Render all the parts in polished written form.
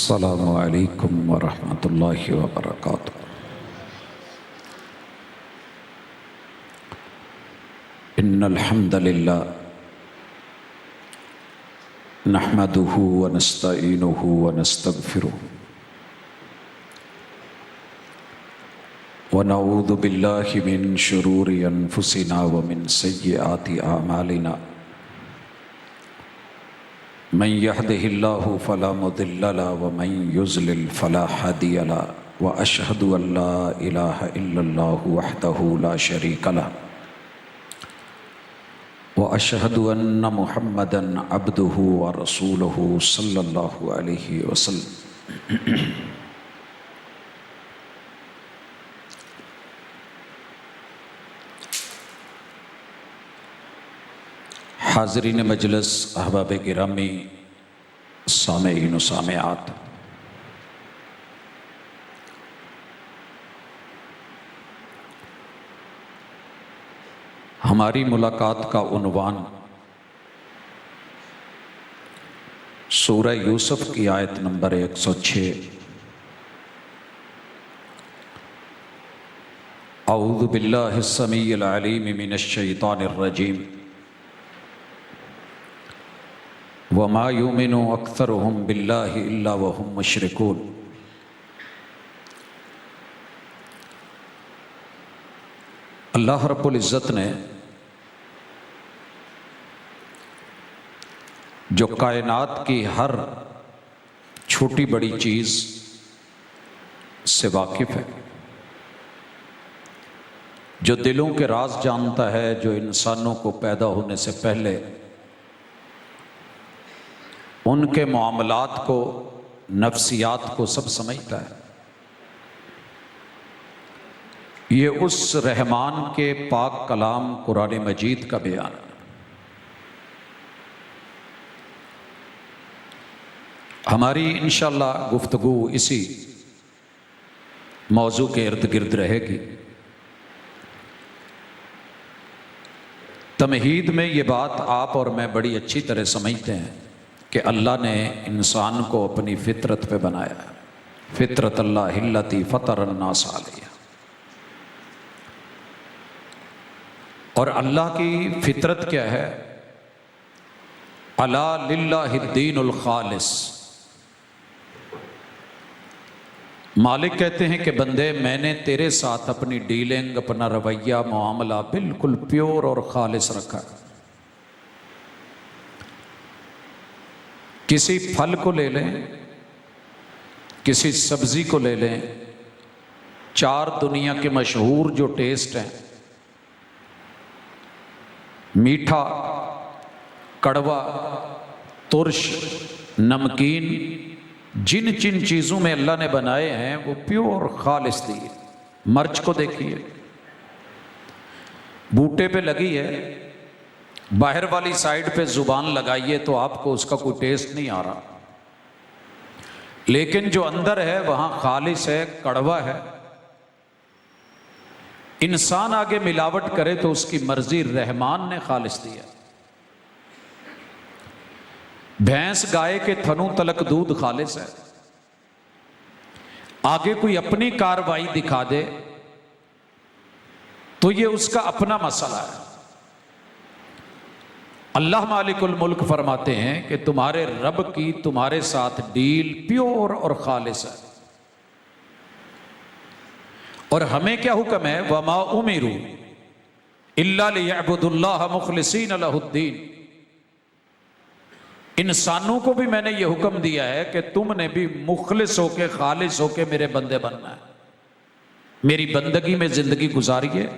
अस्सलामु अलैकुम वरहमतुल्लाहि वबरकातुहू। इन्नल हम्दलिल्लाह नहमदुहु व नस्तईनुहु व नस्तगफिरुहु व नऊज़ु बिल्लाहि मिन शुरूरि अनफुसिना व मिन सय्यिआति अमालिना। मन यहदिहिल्लाहु फला मुदिल्ल लहु व मन युज़लिल फला हादिय लहु व अशहदु अल्ला इलाहा इल्लल्लाहु वहदहु ला शरीका लहु व अशहदु अन्न मुहम्मदन अब्दुहु व रसूलुहु सल्लल्लाहु अलैहि वसल्लम। हाज़रीन मजलिस, अहबाब गिरामी, सामेईन व सामेआत, हमारी मुलाकात का उन्वान सूरह यूसुफ की आयत नंबर 106 औज़ु बिल्लाहिस समीइल अलीम मिनश शैतानिर रजीम वमा युमिनु अक्सरुहुम बिल्लाहि इल्ला वहुम मुशरिकून। अल्लाह रब्बुल इज़्ज़त ने जो कायनात की हर छोटी बड़ी चीज़ से वाकिफ़ है, जो दिलों के राज जानता है, जो इंसानों को पैदा होने से पहले उनके मामलात को, नफ्सियात को सब समझता है, ये उस रहमान के पाक कलाम कुरान मजीद का बयान है। हमारी इंशाअल्लाह गुफ्तगू इसी मौजू के इर्द गिर्द रहेगी। तमहीद में ये बात आप और मैं बड़ी अच्छी तरह समझते हैं कि अल्लाह ने इंसान को अपनी फितरत पे बनाया है। फितरत अल्लाह हिल्लती फतरन्नास अलैहा। और अल्लाह की फितरत क्या है? अला लिल्लाहिद्दीनुल खालिस। मालिक कहते हैं कि बंदे, मैंने तेरे साथ अपनी डीलिंग, अपना रवैया, मामला बिल्कुल प्योर और खालिस रखा है। किसी फल को ले लें, किसी सब्जी को ले लें, चार दुनिया के मशहूर जो टेस्ट हैं, मीठा, कड़वा, तुर्श, नमकीन, जिन जिन चीज़ों में अल्लाह ने बनाए हैं वो प्योर खालिस दिए। मर्च को देखिए, बूटे पे लगी है, बाहर वाली साइड पे जुबान लगाइए तो आपको उसका कोई टेस्ट नहीं आ रहा, लेकिन जो अंदर है वहां खालिस है, कड़वा है। इंसान आगे मिलावट करे तो उसकी मर्जी, रहमान ने खालिस दिया। भैंस गाय के थनों तलक दूध खालिस है। आगे कोई अपनी कार्रवाई दिखा दे तो ये उसका अपना मसला है। अल्लाह मालिकुल मुल्क फरमाते हैं कि तुम्हारे रब की तुम्हारे साथ डील प्योर और खालिस है। और हमें क्या हुक्म है? वमा उमिरू इल्ला लियअबुदुल्लाह मुखलिसीन लहुद्दीन। इंसानों को भी मैंने ये हुक्म दिया है कि तुमने भी मुखलिस होके, खालिस होके मेरे बंदे बनना है। मेरी बंदगी में जिंदगी गुजारिए,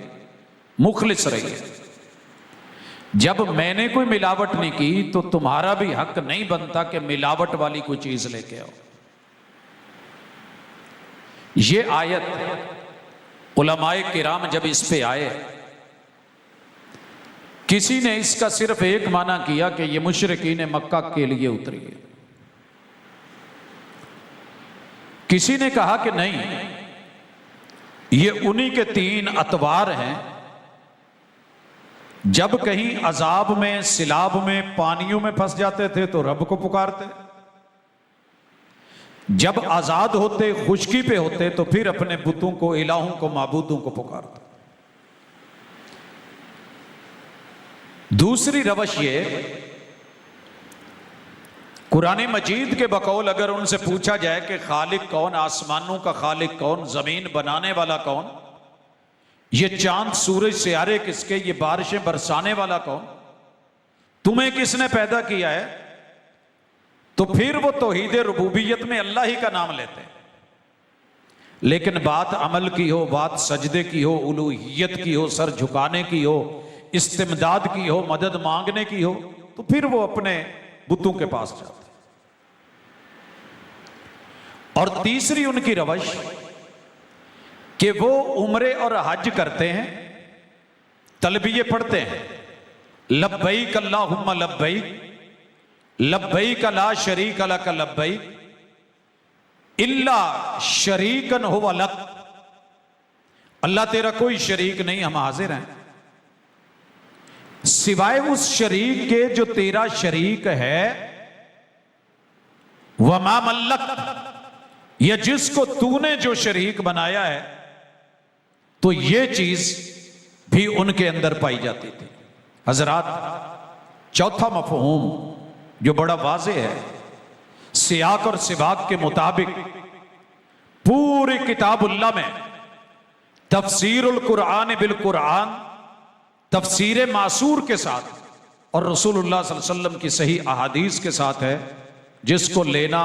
मुखलिस रहिए। जब मैंने कोई मिलावट नहीं की तो तुम्हारा भी हक नहीं बनता कि मिलावट वाली कोई चीज लेके आओ। ये आयत उलमाए किराम जब इस पे आए, किसी ने इसका सिर्फ एक माना किया कि ये मुशरिकीन मक्का के लिए उतरी है। किसी ने कहा कि नहीं, ये उन्हीं के 3 अतवार हैं, जब कहीं अजाब में, सिलाब में, पानियों में फंस जाते थे तो रब को पुकारते। जब आजाद होते, खुशकी पे होते, तो फिर अपने बुतों को, इलाहों को, माबूदों को पुकारते। दूसरी रवश ये, कुरान मजीद के बकौल अगर उनसे पूछा जाए कि खालिक कौन, आसमानों का खालिक कौन, जमीन बनाने वाला कौन, ये चांद सूरज सियारे किसके, ये बारिशें बरसाने वाला कौन, तुम्हें किसने पैदा किया है, तो फिर वो तौहीद रुबूबियत में अल्लाह ही का नाम लेते हैं। लेकिन बात अमल की हो, बात सजदे की हो, उलूहियत की हो, सर झुकाने की हो, इस्तिमदाद की हो, मदद मांगने की हो, तो फिर वो अपने बुतों के पास जाते हैं। और तीसरी उनकी रवश कि वो उम्रे और हज करते हैं, तलबिये पढ़ते हैं, लब्बैक अल्लाहुम्मा लब्बैक, लब्बैक ला शरीक लक लब्बैक, इल्ला शरीकन हुवा लक, अल्लाह तेरा कोई शरीक नहीं, हम हाजिर हैं, सिवाय उस शरीक के जो तेरा शरीक है, वमा मल्लक, या जिसको तूने जो शरीक बनाया है। तो ये चीज भी उनके अंदर पाई जाती थी। हजरात, चौथा मफहूम जो बड़ा वाज़ेह है, सियाक और सिबाक के मुताबिक पूरी किताबुल्लाह में तफसीरुल कुरान बिल कुरान, तफसीर मासूर के साथ और रसूलुल्लाह सल्लल्लाहु अलैहि वसल्लम की सही अहादीस के साथ है, जिसको लेना,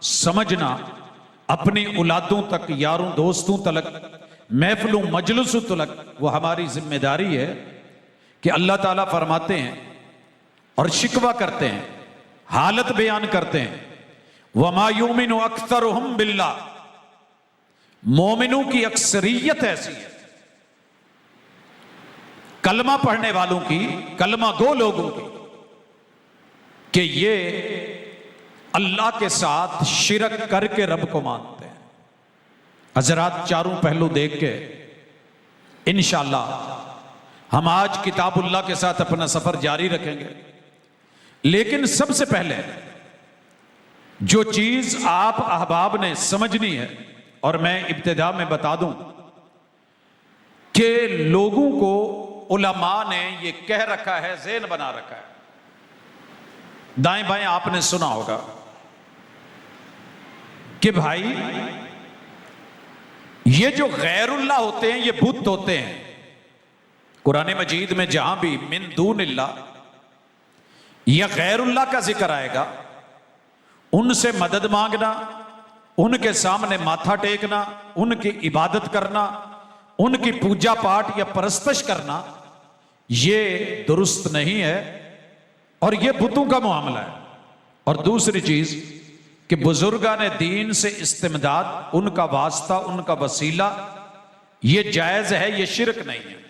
समझना, अपनी औलादों तक, यारों दोस्तों तक, महफिलों मजलिसों तक वो हमारी जिम्मेदारी है कि अल्लाह ताला फरमाते हैं और शिकवा करते हैं, हालत बयान करते हैं, वमा युमिनु अक्सरुहुम बिल्लाह, मोमिनों की अक्सरियत ऐसी है, कलमा पढ़ने वालों की, कलमा गो लोगों की, कि ये अल्लाह के साथ शिरक करके रब को मानते हैं। हजरात, चारों पहलू देख के इंशाअल्लाह हम आज किताबुल्लाह के साथ अपना सफर जारी रखेंगे। लेकिन सबसे पहले जो चीज आप अहबाब ने समझनी है, और मैं इब्तिदा में बता दूं कि लोगों को उलमा ने ये कह रखा है, ज़हन बना रखा है, दाएं बाएं आपने सुना होगा कि भाई ये जो गैरुल्लाह होते हैं, ये बुत होते हैं। कुरान मजीद में जहां भी मिन दूनिल्लाह या गैरुल्लाह का जिक्र आएगा, उनसे मदद मांगना, उनके सामने माथा टेकना, उनकी इबादत करना, उनकी पूजा पाठ या परस्तश करना, ये दुरुस्त नहीं है और ये बुतों का मामला है। और दूसरी चीज कि बुजुर्गान दीन से इस्तिमदाद, उनका वास्ता, उनका वसीला, ये जायज है, ये शिरक नहीं है।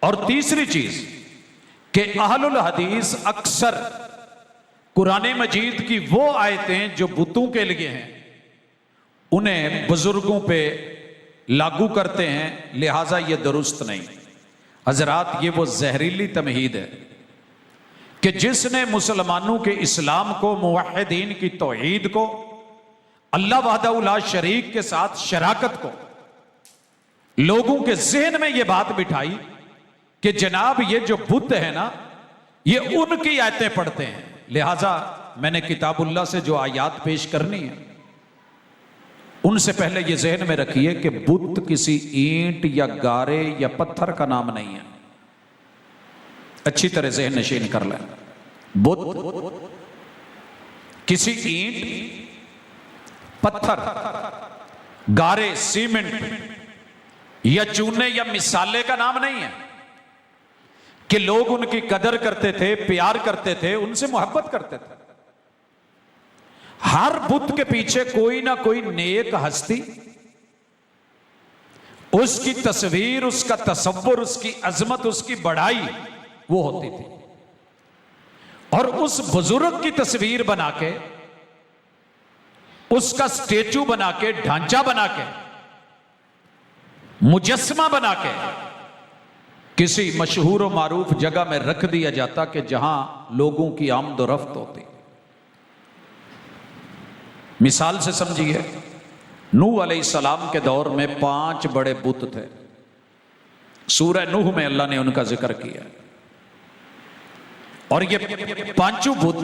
और तीसरी चीज कि अहलुल हदीस अक्सर कुरान मजीद की वो आयतें जो बुतों के लिए हैं, उन्हें बुजुर्गों पे लागू करते हैं, लिहाजा ये दुरुस्त नहीं। हजरात, ये वो जहरीली तमहीद है कि जिसने मुसलमानों के इस्लाम को, मुवहिदीन की तौहीद को, अल्लाह वहदहू ला शरीक के साथ शराकत को, लोगों के ज़हन में यह बात बिठाई कि जनाब ये जो बुत है ना, ये उनकी आयतें पढ़ते हैं, लिहाजा मैंने किताबुल्लाह से जो आयात पेश करनी है, उनसे पहले ये ज़हन में रखिए कि बुत किसी ईंट या गारे या पत्थर का नाम नहीं है। अच्छी तरह ज़हन नशीन कर लें। बुत किसी ईंट, पत्थर, गारे, सीमेंट या चूने या मिसाले का नाम नहीं है कि लोग उनकी कदर करते थे, प्यार करते थे, उनसे मोहब्बत करते थे। हर बुत के पीछे कोई ना कोई नेक हस्ती, उसकी तस्वीर, उसका तसव्वुर, उसकी अजमत, उसकी बड़ाई वो होती थी। और उस बुजुर्ग की तस्वीर बना के, उसका स्टेचू बना के, ढांचा बना के, मुजस्समा बना के किसी मशहूर और मारूफ जगह में रख दिया जाता कि जहां लोगों की आमदोरफ्त होती। मिसाल से समझिए, नूह अलैहिस्सलाम के दौर में 5 बड़े बुत थे। सूरह नूह में अल्लाह ने उनका जिक्र किया, और ये 5 बुत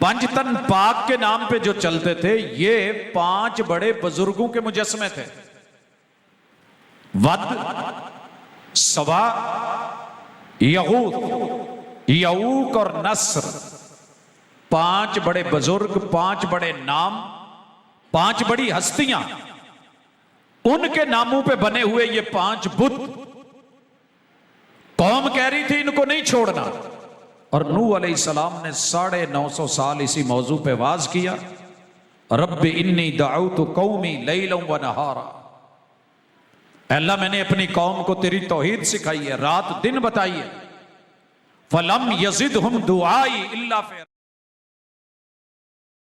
पंजतन पाक के नाम पे जो चलते थे, ये 5 बड़े बुजुर्गों के मुजस्समे थे। वद, सवा, यगूत, यऊक और नस्र, 5 बड़े बुजुर्ग, 5 बड़े नाम, 5 बड़ी हस्तियां, उनके नामों पे बने हुए ये 5 बुत। कौम कह रही थी इनको नहीं छोड़ना, और नूह अलैहिस्सलाम ने 950 साल इसी मौजू पे वाज किया, रब्बि इन्नी दअउतु कौमी लैलन व नहारा। अल्लाह मैंने अपनी कौम को तेरी तौहीद सिखाई है, रात दिन बताई है। फलम यजिदहुम दुआई इल्ला फिर,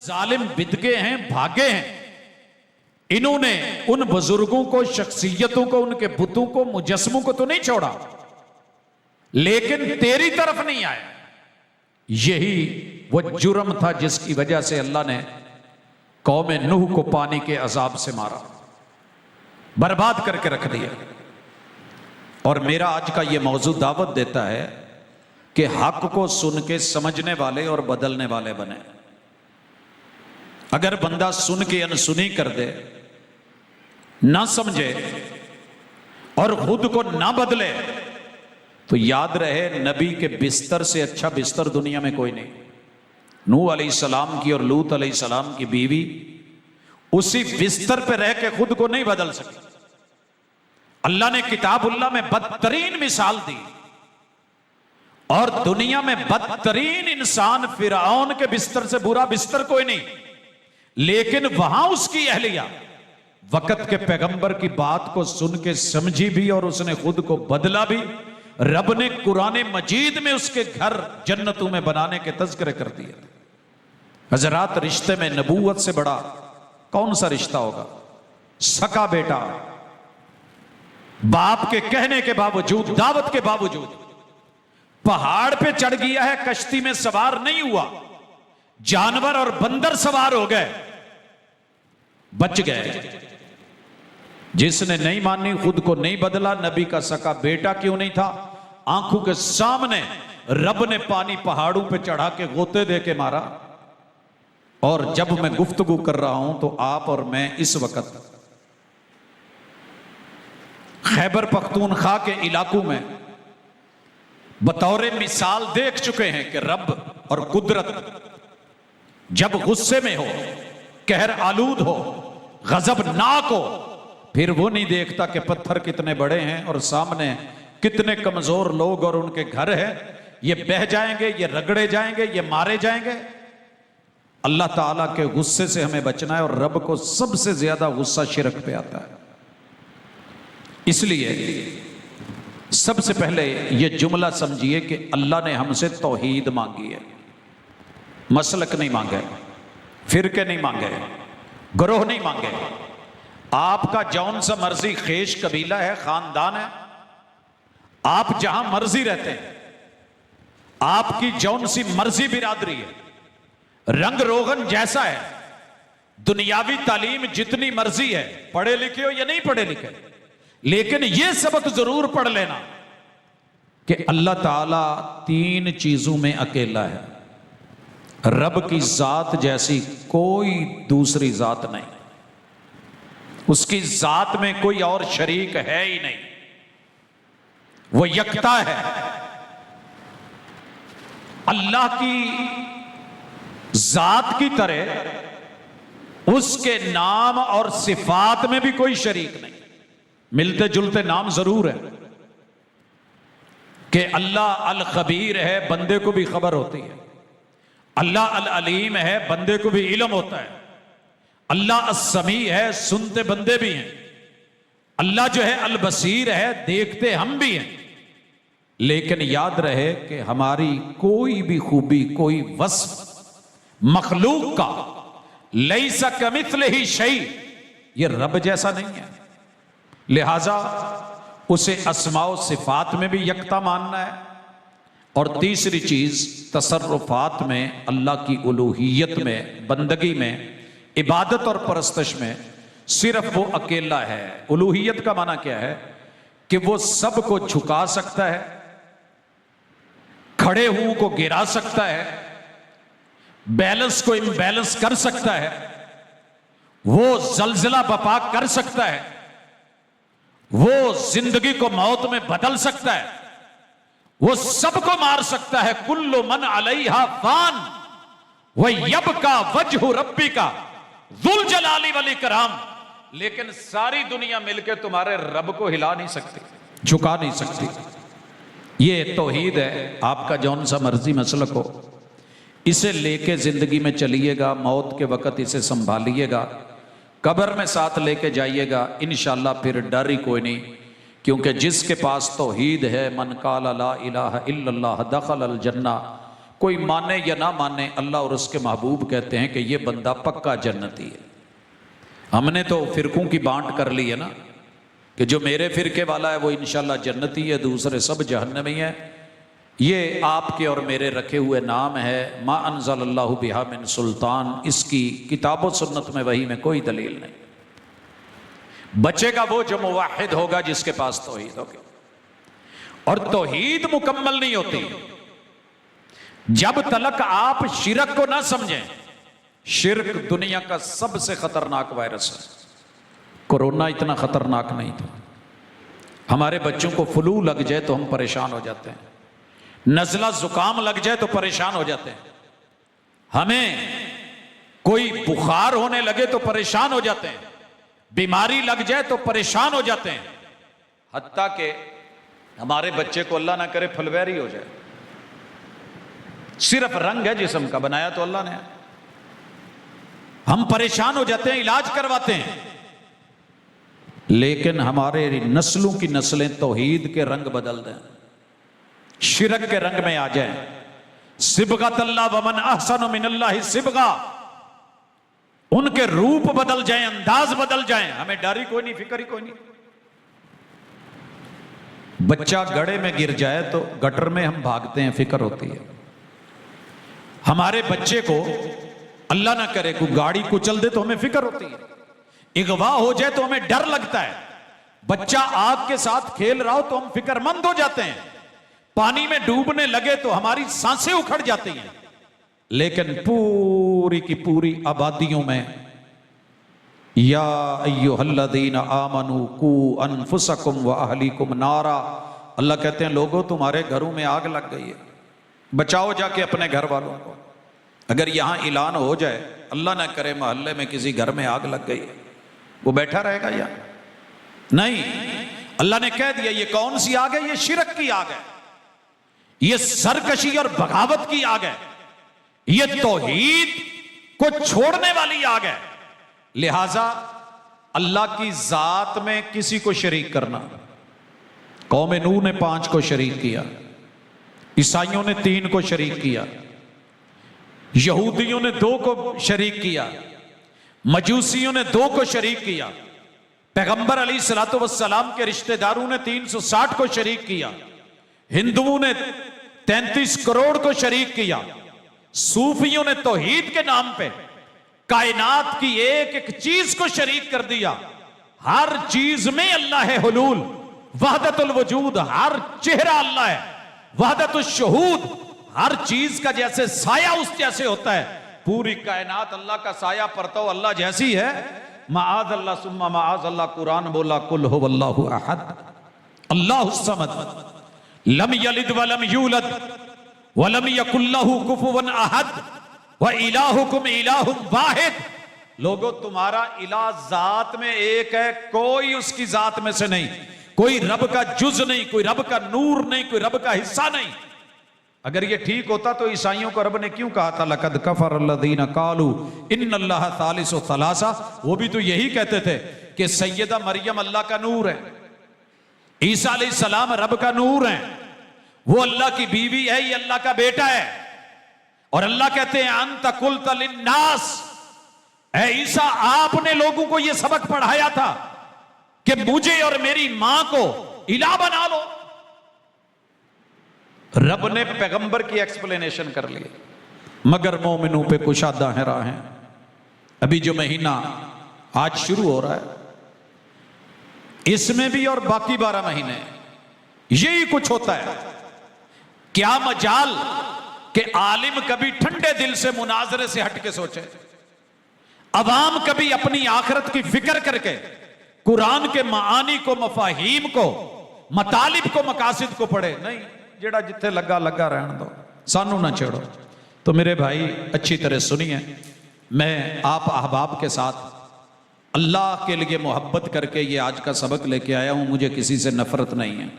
जालिम बिदगे हैं, भागे हैं। इन्होंने उन बुजुर्गों को, शख्सियतों को, उनके बुतों को, मुजस्मों को तो नहीं छोड़ा, लेकिन तेरी तरफ नहीं आए। यही वो जुर्म था जिसकी वजह से अल्लाह ने कौम नूह को पानी के अजाब से मारा, बर्बाद करके रख दिया। और मेरा आज का ये मौजू दावत देता है कि हक को सुन के समझने वाले और बदलने वाले बने। अगर बंदा सुन के अनसुनी कर दे, ना समझे और खुद को ना बदले, तो याद रहे नबी के बिस्तर से अच्छा बिस्तर दुनिया में कोई नहीं। नूह अलैहिस्सलाम की और लूत अलैहिस्सलाम की बीवी उसी बिस्तर पे रह के खुद को नहीं बदल सकी। अल्लाह ने किताबुल्लाह में बदतरीन मिसाल दी, और दुनिया में बदतरीन इंसान फिरौन के बिस्तर से बुरा बिस्तर कोई नहीं, लेकिन वहां उसकी अहलिया वक्त के पैगंबर की बात को सुन के समझी भी और उसने खुद को बदला भी। रब ने कुरान मजीद में उसके घर जन्नतों में बनाने के तज़किरे कर दिए। हजरात, रिश्ते में नबूवत से बड़ा कौन सा रिश्ता होगा? सका बेटा बाप के कहने के बावजूद, दावत के बावजूद पहाड़ पे चढ़ गया है, कश्ती में सवार नहीं हुआ, जानवर और बंदर सवार हो गए, बच गए। जिसने नहीं मानी, खुद को नहीं बदला, नबी का सका बेटा क्यों नहीं था, आंखों के सामने रब ने पानी पहाड़ों पे चढ़ा के गोते दे के मारा। और जब मैं गुफ्तगू कर रहा हूं तो आप और मैं इस वक्त खैबर पख्तूनख्वा के इलाकों में बतौर मिसाल देख चुके हैं कि रब और कुदरत जब गुस्से में हो, कहर आलूद हो, गजबनाक हो, फिर वो नहीं देखता कि पत्थर कितने बड़े हैं और सामने कितने कमजोर लोग और उनके घर हैं। ये बह जाएंगे, ये रगड़े जाएंगे, ये मारे जाएंगे। अल्लाह ताला के गुस्से से हमें बचना है, और रब को सबसे ज्यादा गुस्सा शिरक पे आता है। इसलिए सबसे पहले ये जुमला समझिए कि अल्लाह ने हमसे तौहीद मांगी है, मसलक नहीं मांगे, फिरके नहीं मांगे, ग्रोह नहीं मांगे। आपका जौन सा मर्जी खेश कबीला है, खानदान है, आप जहां मर्जी रहते हैं, आपकी जौन सी मर्जी बिरादरी है, रंग रोगन जैसा है, दुनियावी तालीम जितनी मर्जी है, पढ़े लिखे हो या नहीं पढ़े लिखे, लेकिन यह सबक जरूर पढ़ लेना कि अल्लाह ताला 3 चीजों में अकेला है। रब की जात जैसी कोई दूसरी जात नहीं, उसकी जात में कोई और शरीक है ही नहीं, वो यकता है। अल्लाह की जात की तरह उसके नाम और सिफात में भी कोई शरीक नहीं। मिलते जुलते नाम जरूर है कि अल्लाह अल खबीर है, बंदे को भी खबर होती है। अल्लाह अल अलीम है, बंदे को भी इल्म होता है। अल्लाह अस्समी है, सुनते बंदे भी हैं। अल्लाह जो है अल बसीर है, देखते हम भी हैं। लेकिन याद रहे कि हमारी कोई भी खूबी, कोई वस्फ मखलूक का लैसा कमिथलिही शै, ये रब जैसा नहीं है। लिहाजा उसे अस्माओ सिफात में भी यकता मानना है, और तीसरी चीज तसर्रुफात में अल्लाह की उलूहियत में, बंदगी में, इबादत और परस्तश में सिर्फ वो अकेला है। उलूहियत का माना क्या है कि वो सबको झुका सकता है, खड़े हुओं को गिरा सकता है, बैलेंस को इम्बैलेंस कर सकता है, वो जलजिला बपा कर सकता है, वो जिंदगी को मौत में बदल सकता है, वो सबको मार सकता है। कुल्लु मन अलैहा फान व यबका वजहु रब्बिका जुल जलाली वल इकराम। लेकिन सारी दुनिया मिलकर तुम्हारे रब को हिला नहीं सकती, झुका नहीं सकती। ये तौहीद है। आपका जौन सा मर्जी मसलक हो, इसे लेके जिंदगी में चलिएगा, मौत के वक्त इसे संभालिएगा, कब्र में साथ लेके जाइएगा, इंशाअल्लाह फिर डर ही कोई नहीं। क्योंकि जिसके पास तौहीद है, मन काला ला इलाहा इल्लल्लाह दखल अल जन्ना, कोई माने या ना माने, अल्लाह और उसके महबूब कहते हैं कि ये बंदा पक्का जन्नती है। हमने तो फिरकों की बांट कर ली है ना, कि जो मेरे फिरके वाला है वो इंशाअल्लाह जन्नती है, दूसरे सब जहन्नमी है। ये आपके और मेरे रखे हुए नाम है। मा अनज़लल्लाहु बिहा मिन सुल्तान, इसकी किताब व सुन्नत में वही में कोई दलील नहीं। बचेगा वो जो मुवाहिद होगा, जिसके पास तौहीद होगी। और तौहीद मुकम्मल नहीं होती जब तलक आप शिरक को ना समझें। शिरक दुनिया का सबसे खतरनाक वायरस है। कोरोना इतना खतरनाक नहीं था। हमारे बच्चों को फ्लू लग जाए तो हम परेशान हो जाते हैं, नज़ला जुकाम लग जाए तो परेशान हो जाते हैं, हमें कोई बुखार होने लगे तो परेशान हो जाते हैं, बीमारी लग जाए तो परेशान हो जाते हैं। हत्ता के हमारे बच्चे को अल्लाह ना करे फुलवैरी हो जाए, सिर्फ रंग है जिस्म का, बनाया तो अल्लाह ने, हम परेशान हो जाते हैं, इलाज करवाते हैं। लेकिन हमारे नस्लों की नस्लें तौहीद के रंग बदल दें, शिरक के रंग में आ जाए। सिबगतल्लाह वमन अहसनु मिनल्लाहि सिबगा, उनके रूप बदल जाए, अंदाज बदल जाए, हमें डर ही कोई नहीं, फिक्र ही कोई नहीं। बच्चा गड्ढे में गिर जाए तो गटर में हम भागते हैं, फिक्र होती है। हमारे बच्चे को अल्लाह ना करे कोई गाड़ी कुचल दे तो हमें फिक्र होती है, अगवा हो जाए तो हमें डर लगता है, बच्चा आग के साथ खेल रहा हो तो हम फिक्रमंद हो जाते हैं, पानी में डूबने लगे तो हमारी सांसें उखड़ जाती हैं। लेकिन पूरी की पूरी आबादियों में या अय्युहल्लज़ीना आमनू कू अनफुसकुम व अहलीकुम नारा, अल्लाह कहते हैं लोगों तुम्हारे घरों में आग लग गई है, बचाओ जाके अपने घर वालों को। अगर यहां ऐलान हो जाए, अल्लाह ना करे मोहल्ले में किसी घर में आग लग गई है, वो बैठा रहेगा या नहीं? अल्लाह ने कह दिया ये कौन सी आग है? ये शिरक की आग है, ये सरकशी और बगावत की आग है, ये तौहीद को छोड़ने वाली आग है। लिहाजा अल्लाह की जात में किसी को शरीक करना, कौम नूह ने 5 को शरीक किया, ईसाइयों ने 3 को शरीक किया, यहूदियों ने 2 को शरीक किया, मजूसियों ने 2 को शरीक किया, पैगंबर अलैहिस्सलातु वस्सलाम के रिश्तेदारों ने 360 को शरीक किया, हिंदुओं ने 33 करोड़ को शरीक किया, सूफियों ने तौहीद के नाम पे कायनात की एक एक चीज को शरीक कर दिया। हर चीज में अल्लाह है हुलूल, वहदतुल वजूद, हर चेहरा अल्लाह है, वहदतुल शुहूद, हर चीज का जैसे साया उस जैसे होता है, पूरी कायनात अल्लाह का साया परतो अल्लाह जैसी है। माआज अल्लाह सुम्मा माआज अल्लाह, कुरान बोला कुल हुवल्लाहु अहद अल्लाहुस समद लम यलिद वलम यूलद वलम यकुल लहू कुफुवन अहद व इलाहुकुम इलाहुम वाहिद। लोगों तुम्हारा इलाह जात में एक है, कोई उसकी जात में से नहीं, कोई रब का जुज नहीं, कोई रब का नूर नहीं, कोई रब का हिस्सा नहीं। अगर ये ठीक होता तो ईसाइयों को रब ने क्यों कहा था लक़द कफ़र अल्लज़ीना क़ालू इन्नल्लाह सालिसु सलासा? वो भी तो यही कहते थे कि सैयदा मरियम अल्लाह का नूर है, ईसा अलैहिस्सलाम रब का नूर है, वो अल्लाह की बीवी है, ये अल्लाह का बेटा है। और अल्लाह कहते हैं अंत कुल्त लिन्नास, ऐ ईसा आपने लोगों को यह सबक पढ़ाया था कि मुझे और मेरी मां को इलाह बना लो। रब ने पैगंबर की एक्सप्लेनेशन कर ली, मगर मोमिनों पे कुशादा है राहें। अभी जो महीना आज शुरू हो रहा है, इसमें भी और बाकी 12 महीने यही कुछ होता है। क्या मजाल कि आलिम कभी ठंडे दिल से मुनाजरे से हट के सोचे, अवाम कभी अपनी आखिरत की फिक्र करके कुरान के मानी को, मफाहीम को, मतालिब को, मकासिद को पढ़े। नहीं, जेड़ा जिथे लगा लगा रहने दो, सानू ना छेड़ो। तो मेरे भाई अच्छी तरह सुनिए, मैं आप अहबाब के साथ अल्लाह के लिए मोहब्बत करके ये आज का सबक लेके आया हूं। मुझे किसी से नफरत नहीं है।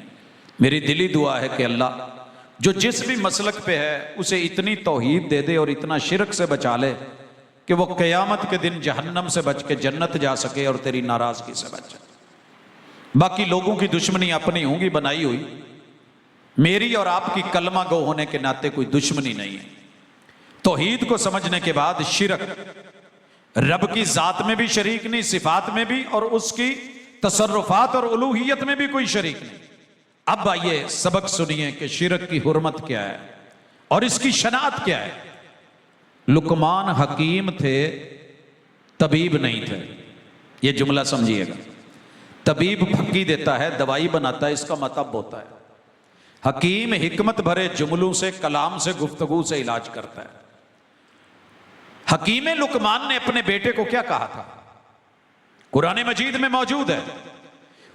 मेरी दिली दुआ है कि अल्लाह जो जिस भी मसलक पे है उसे इतनी तौहीद दे दे और इतना शिरक से बचा ले कि वो क़यामत के दिन जहन्नम से बच के जन्नत जा सके और तेरी नाराजगी से बच जाए। बाकी लोगों की दुश्मनी अपनी होंगी बनाई हुई, मेरी और आपकी कलमा गो होने के नाते कोई दुश्मनी नहीं है। तौहीद को समझने के बाद शिरक, रब की जात में भी शरीक नहीं, सिफात में भी, और उसकी तसर्रुफात और उलूहियत में भी कोई शरीक नहीं। अब आइए सबक सुनिए कि शिरक की हुर्मत क्या है और इसकी शनात क्या है। लुकमान हकीम थे, तबीब नहीं थे। यह जुमला समझिएगा। तबीब फक्की देता है, दवाई बनाता है, इसका मतलब होता है। हकीम हिकमत भरे जुमलों से, कलाम से, गुफ्तगू से इलाज करता है। हकीम लुकमान ने अपने बेटे को क्या कहा था, कुरान मजीद में मौजूद है।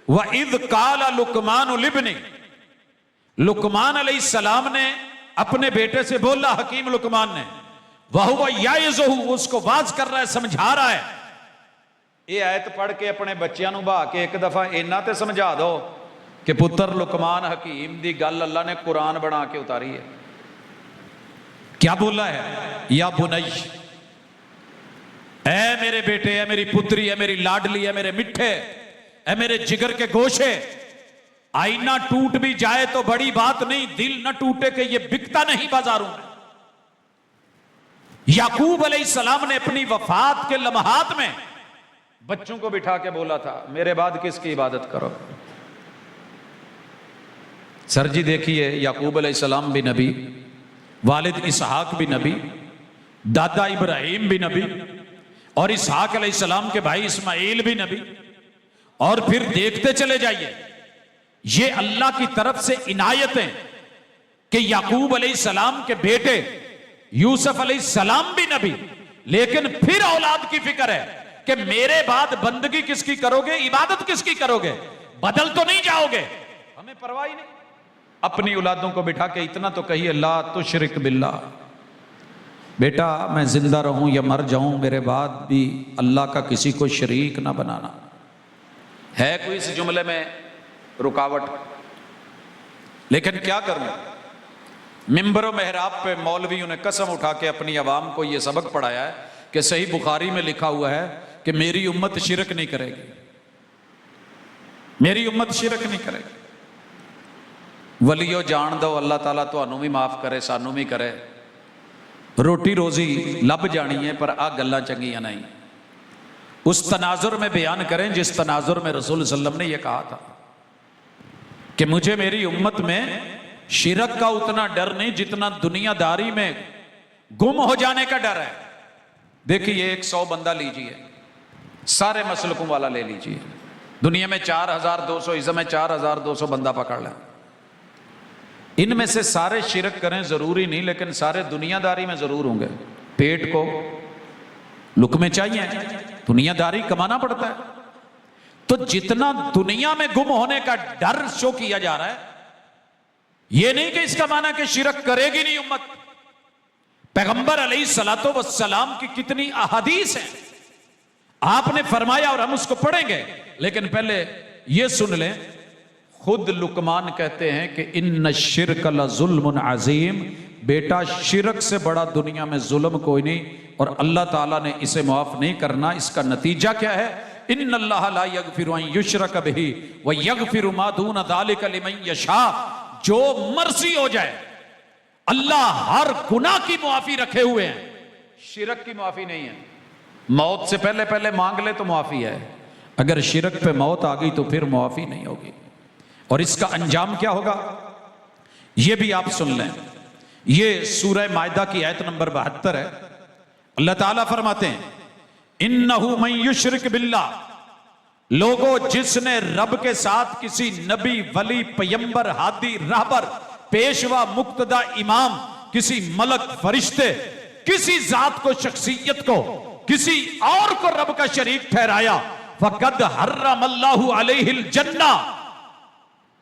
वइज़ काला लुकमान लिब्नी, लुकमान अलैहिस्सलाम ने अपने बेटे से बोला, हकीम लुकमान ने, वहुवा याइज़ुहु, उसको वाज कर रहा है, समझा रहा है। ये आयत पढ़ के अपने बच्चों को बहा के एक दफा इन्ना ते समझा दो कि पुत्र लुकमान हकीम दी गल अल्लाह ने कुरान बना के उतारी है। क्या बोला है, या बुनई, ऐ मेरे बेटे, ऐ मेरी पुत्री, ऐ मेरी लाडली, ऐ मेरे मिठे, ऐ मेरे जिगर के गोशे, आईना टूट भी जाए तो बड़ी बात नहीं, दिल न टूटे कि ये बिकता नहीं बाजारों में। याकूब अलैहिस्सलाम ने अपनी वफात के लम्हात में बच्चों को बिठा के बोला था, मेरे बाद किसकी इबादत करो। सर जी देखिए, याकूब अलैहिस्सलाम भी नबी, वालिद इसहाक भी नबी, दादा इब्राहिम भी नबी, और इसहाक अलैहिस्सलाम के भाई इस्माइल भी नबी। और फिर देखते चले जाइए, ये अल्लाह की तरफ से इनायतें कि याकूब अलैहिस्सलाम के बेटे यूसुफ अलैहिस्सलाम भी नबी, लेकिन फिर औलाद की फिक्र है कि मेरे बाद बंदगी किसकी करोगे, इबादत किसकी करोगे, बदल तो नहीं जाओगे। हमें परवाह ही नहीं। अपनी औलादों को बिठा के इतना तो कहिए, ला तुशरिक बिल्लाह, बेटा मैं जिंदा रहूं या मर जाऊं, मेरे बाद भी अल्लाह का किसी को शरीक ना बनाना। है कोई इस जुमले में रुकावट? लेकिन क्या करूं, मिंबर व मेहराब पे मौलवियों ने कसम उठा के अपनी आवाम को यह सबक पढ़ाया है कि सही बुखारी में लिखा हुआ है कि मेरी उम्मत शिरक नहीं करेगी, मेरी उम्मत शिरक नहीं करेगी। वलियो जान दो, अल्लाह ताला तुहानू भी माफ करे, सानू भी करे, रोटी रोजी लभ जानी है, पर आ गल्लां चंगियां नहीं। उस तनाजुर में बयान करें जिस तनाजुर में रसूल सल्लम ने यह कहा था कि मुझे मेरी उम्मत में शिरक का उतना डर नहीं जितना दुनियादारी में गुम हो जाने का डर है। देखिए, 100 बंदा लीजिए, सारे मसलकों वाला ले लीजिए, दुनिया में 4200, इस समय 4200 बंदा पकड़ लें, इनमें से सारे शिरक करें जरूरी नहीं, लेकिन सारे दुनियादारी में जरूर होंगे। पेट को लुकमे चाहिए, दुनियादारी कमाना पड़ता है। तो जितना दुनिया में गुम होने का डर शो किया जा रहा है, यह नहीं कि इसका माना कि शिरक करेगी नहीं उम्मत। पैगंबर अलैहिस्सलातो वस्सलाम की कितनी अहादीस है, आपने फरमाया और हम उसको पढ़ेंगे। लेकिन पहले यह सुन लें, खुद लुकमान कहते हैं कि इन्न शिरक लजुल्मुन अजीम, बेटा शिरक से बड़ा दुनिया में जुल्म कोई नहीं, और अल्लाह ताला ने इसे माफ नहीं करना। इसका नतीजा क्या है, इन्नल्लाह ला यगफिरु अन युशरक बिही व यगफिरु मा दून ज़ालिका लिमन यशा। जो मर्जी हो जाए, अल्लाह हर गुनाह की मुआफी रखे हुए हैं, शिरक की मुआफी नहीं है। मौत से पहले पहले मांग ले तो मुआफी है, अगर शिरक पे मौत आ गई तो फिर मुआफी नहीं होगी। और इसका अंजाम क्या होगा, ये भी आप सुन लें। ये सूरह मायदा की आयत नंबर 72 है। अल्लाह ताला फरमाते हैं, इन्नहु मन युश्रिक बिल्लाह, लोगों जिसने रब के साथ किसी नबी, वली, पैगंबर, हादी, राहबर, पेशवा, मुक्तदा, इमाम, किसी मलक, फरिश्ते, किसी जात को, शख्सियत को, किसी और को रब का शरीक ठहराया, फकद हर्रमल्लाहु अलैहिल जन्ना,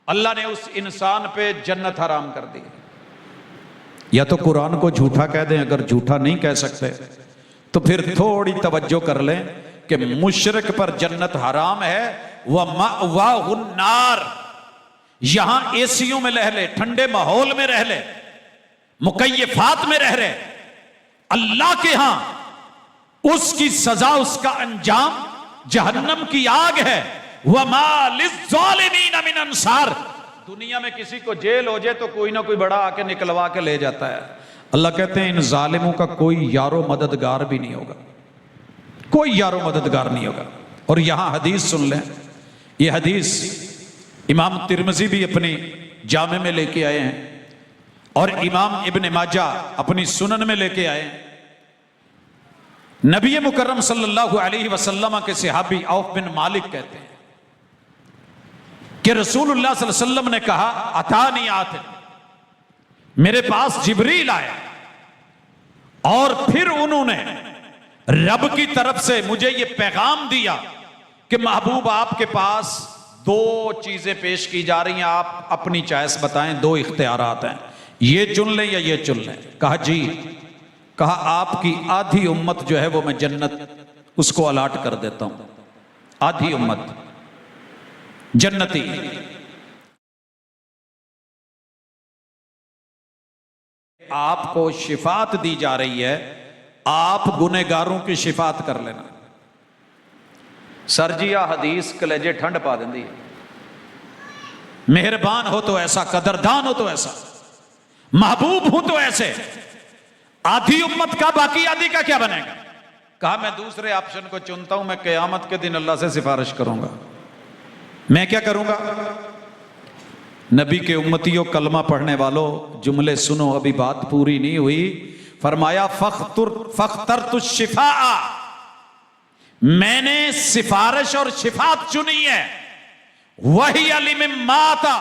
अल्लाह ने उस इंसान पे जन्नत हराम कर दी। या तो कुरान को झूठा कह दें, अगर झूठा नहीं कह सकते तो फिर थोड़ी तवज्जो कर लें कि मुशरिक पर जन्नत हराम है। वह मअवाहुन नार, यहां एसियों में रह ले, ठंडे माहौल में रह ले, मुकय्यफात में रह रहे, अल्लाह के यहां उसकी सजा, उसका अंजाम जहन्नम की आग है। वमा लिज़्ज़ालिमीन मिन अंसार, दुनिया में किसी को जेल हो जाए तो कोई ना कोई बड़ा आके निकलवा के ले जाता है। अल्लाह कहते हैं इन जालिमों का कोई यारो मददगार भी नहीं होगा, कोई यारो मददगार नहीं होगा। और यहां हदीस सुन लें, यह हदीस इमाम तिरमिज़ी भी अपनी जामे में लेके आए हैं और इमाम इब्न माजा अपनी सुनन में लेके आए हैं। नबी मुकर्रम सल्लल्लाहु अलैहि वसल्लम के सहाबी औफ बिन मालिक कहते हैं कि रसूलुल्लाह सल्लल्लाहु अलैहि वसल्लम ने कहा, अतानी आतिन, मेरे पास जिब्रील आया और फिर उन्होंने रब की तरफ से मुझे यह पैगाम दिया कि महबूब आपके पास दो चीजें पेश की जा रही हैं, आप अपनी चॉइस बताएं, दो इख्तियारात हैं, ये चुन लें या ये चुन लें। कहा जी, कहा आपकी आधी उम्मत जो है वो मैं जन्नत उसको अलाट कर देता हूं, आधी उम्मत जन्नती। आपको शिफात दी जा रही है, आप गुनहगारों की शिफात कर लेना। सर जी, हदीस कलेजे ठंड पा देंदी है। मेहरबान हो तो ऐसा, कदरदान हो तो ऐसा, महबूब हूं तो ऐसे। आधी उम्मत का, बाकी आधी का क्या बनेगा? कहा मैं दूसरे ऑप्शन को चुनता हूं, मैं क़यामत के दिन अल्लाह से सिफारिश करूंगा। मैं क्या करूंगा? नबी के उम्मतियों, कलमा पढ़ने वालों, जुमले सुनो, अभी बात पूरी नहीं हुई। फरमाया फख्तरतु शिफा, मैंने सिफारिश और शिफात चुनी है। वही अली में माता,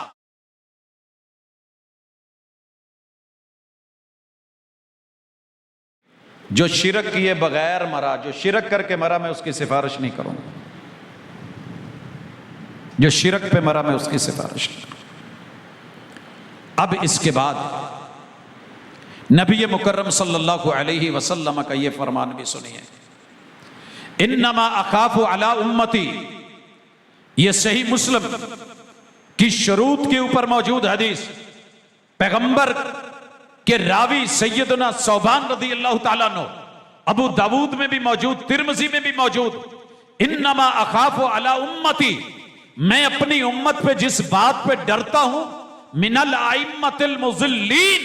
जो शिरक किए बगैर मरा, जो शिरक करके मरा, मैं उसकी सिफारिश नहीं करूंगा। जो शिरक पे मरा मैं उसकी सिफारिश नहीं करूंगा। अब इसके बाद नबी मुकर्रम सल्लल्लाहु अलैहि वसल्लम का यह फरमान भी सुनिए, इन्नमा अखाफु अला उम्मती, यह सही मुस्लिम की शुरूत के ऊपर मौजूद हदीस, पैगंबर के रावी सैयदना सौबान रज़ी अल्लाह ताला अन्हु, अबू दाऊद में भी मौजूद, तिरमिज़ी में भी मौजूद, इन्नमा अखाफु अला उम्मती, मैं अपनी उम्मत पे जिस बात पे डरता हूं, मिनल आइम्मतिल मुज़िल्लीन,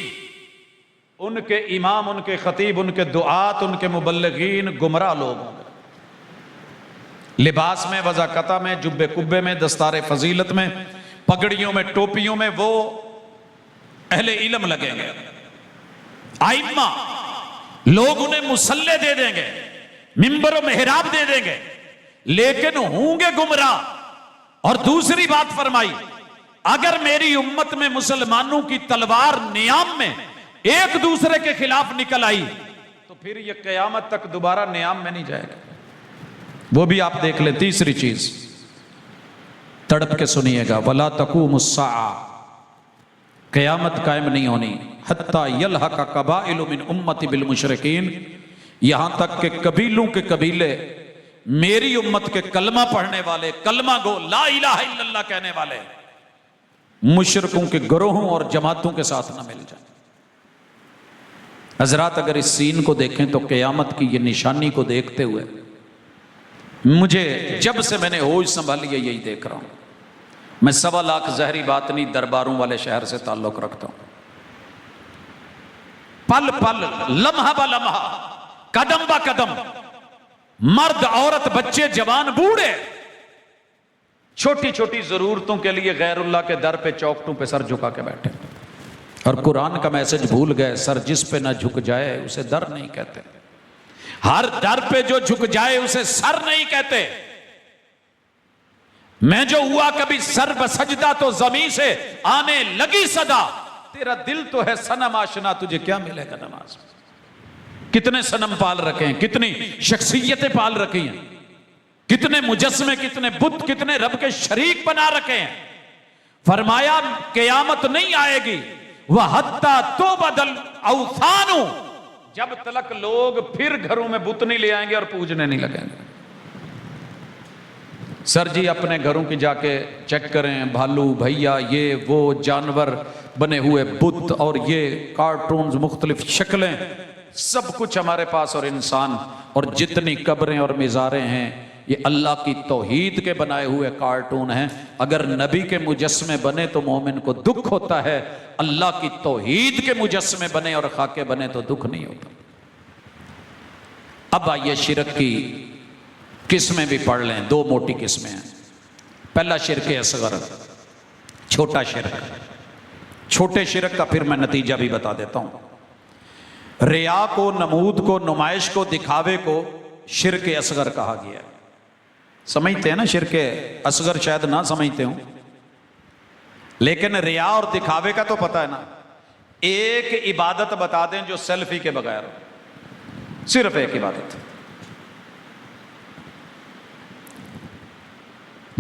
उनके इमाम, उनके खतीब, उनके दुआत, उनके मुबल्लिगीन गुमराह लोग होंगे। लिबास में, वज़ाकता में, जुब्बे कुब्बे में, दस्तारे फजीलत में, पगड़ियों में, टोपियों में वो अहले इल्म लगेंगे। आइम्मा, लोग उन्हें मुसल्ले दे देंगे, मिंबर और मेहराब दे देंगे, लेकिन होंगे गुमराह। और दूसरी बात फरमाई, अगर मेरी उम्मत में मुसलमानों की तलवार नियाम में एक दूसरे के खिलाफ निकल आई तो फिर यह कयामत तक दोबारा नियाम में नहीं जाएगा। वो भी आप देख ले। तीसरी चीज तड़प के सुनिएगा, वला तक़ूमुस्साआ, कयामत कायम नहीं होनी, हत्ता यलहक़ क़बाइलु मिन उम्मती बिल मुशरिकीन, यहां तक के कबीलों के कबीले मेरी उम्मत के कलमा पढ़ने वाले, कलमा गो, ला इलाहा इल्लल्लाह कहने वाले मुशरिकों के ग्रोहों और जमातों के साथ न मिल जाए। हजरात, अगर इस सीन को देखें तो क़यामत की ये निशानी को देखते हुए मुझे, जब से मैंने होश संभाली है, यही देख रहा हूं। मैं 1.25 लाख जहरी बातनी दरबारों वाले शहर से ताल्लुक रखता हूं। पल पल, लम्हा ब लम्हा, कदम ब कदम, मर्द, औरत, बच्चे, जवान, बूढ़े, छोटी छोटी जरूरतों के लिए गैरुल्लाह के दर पे, चौखटों पे सर झुका के बैठे। और कुरान का मैसेज भूल गए। सर जिस पे ना झुक जाए उसे दर नहीं कहते, हर दर पे जो झुक जाए उसे सर नहीं कहते। मैं जो हुआ कभी सर बसजदा तो जमीन से आने लगी सदा, तेरा दिल तो है सनम आशना, तुझे क्या मिलेगा नमाज में। कितने सनम पाल रखे हैं, कितनी शख्सियतें पाल रखी हैं, कितने मुजस्मे, कितने बुत, कितने रब के शरीक बना रखे हैं। फरमाया क़यामत नहीं आएगी वह हत्ता तो बदल औसानु, जब तक लोग फिर घरों में बुत नहीं ले आएंगे और पूजने नहीं लगेंगे। सर जी अपने घरों की जाके चेक करें, भालू भैया, ये वो जानवर बने हुए बुत और ये कार्टून्स, मुख्तलिफ शक्लें, सब कुछ हमारे पास, और इंसान, और जितनी कब्रें और मिज़ारें हैं ये अल्लाह की तौहीद के बनाए हुए कार्टून हैं। अगर नबी के मुजस्मे बने तो मोमिन को दुख होता है, अल्लाह की तौहीद के मुजस्मे बने और खाके बने तो दुख नहीं होता। अब आइए शिरक की किस्में भी पढ़ लें। दो मोटी किस्में हैं। पहला शिरक असगर, छोटा शिरक। छोटे शिरक का फिर मैं नतीजा भी बता देता हूं। रिया को, नमूद को, नुमाइश को, दिखावे को शिरक असगर कहा गया है। समझते हैं ना, शिरक असगर शायद ना समझते हो, लेकिन रिया और दिखावे का तो पता है ना। एक इबादत बता दें जो सेल्फी के बगैर, सिर्फ एक इबादत।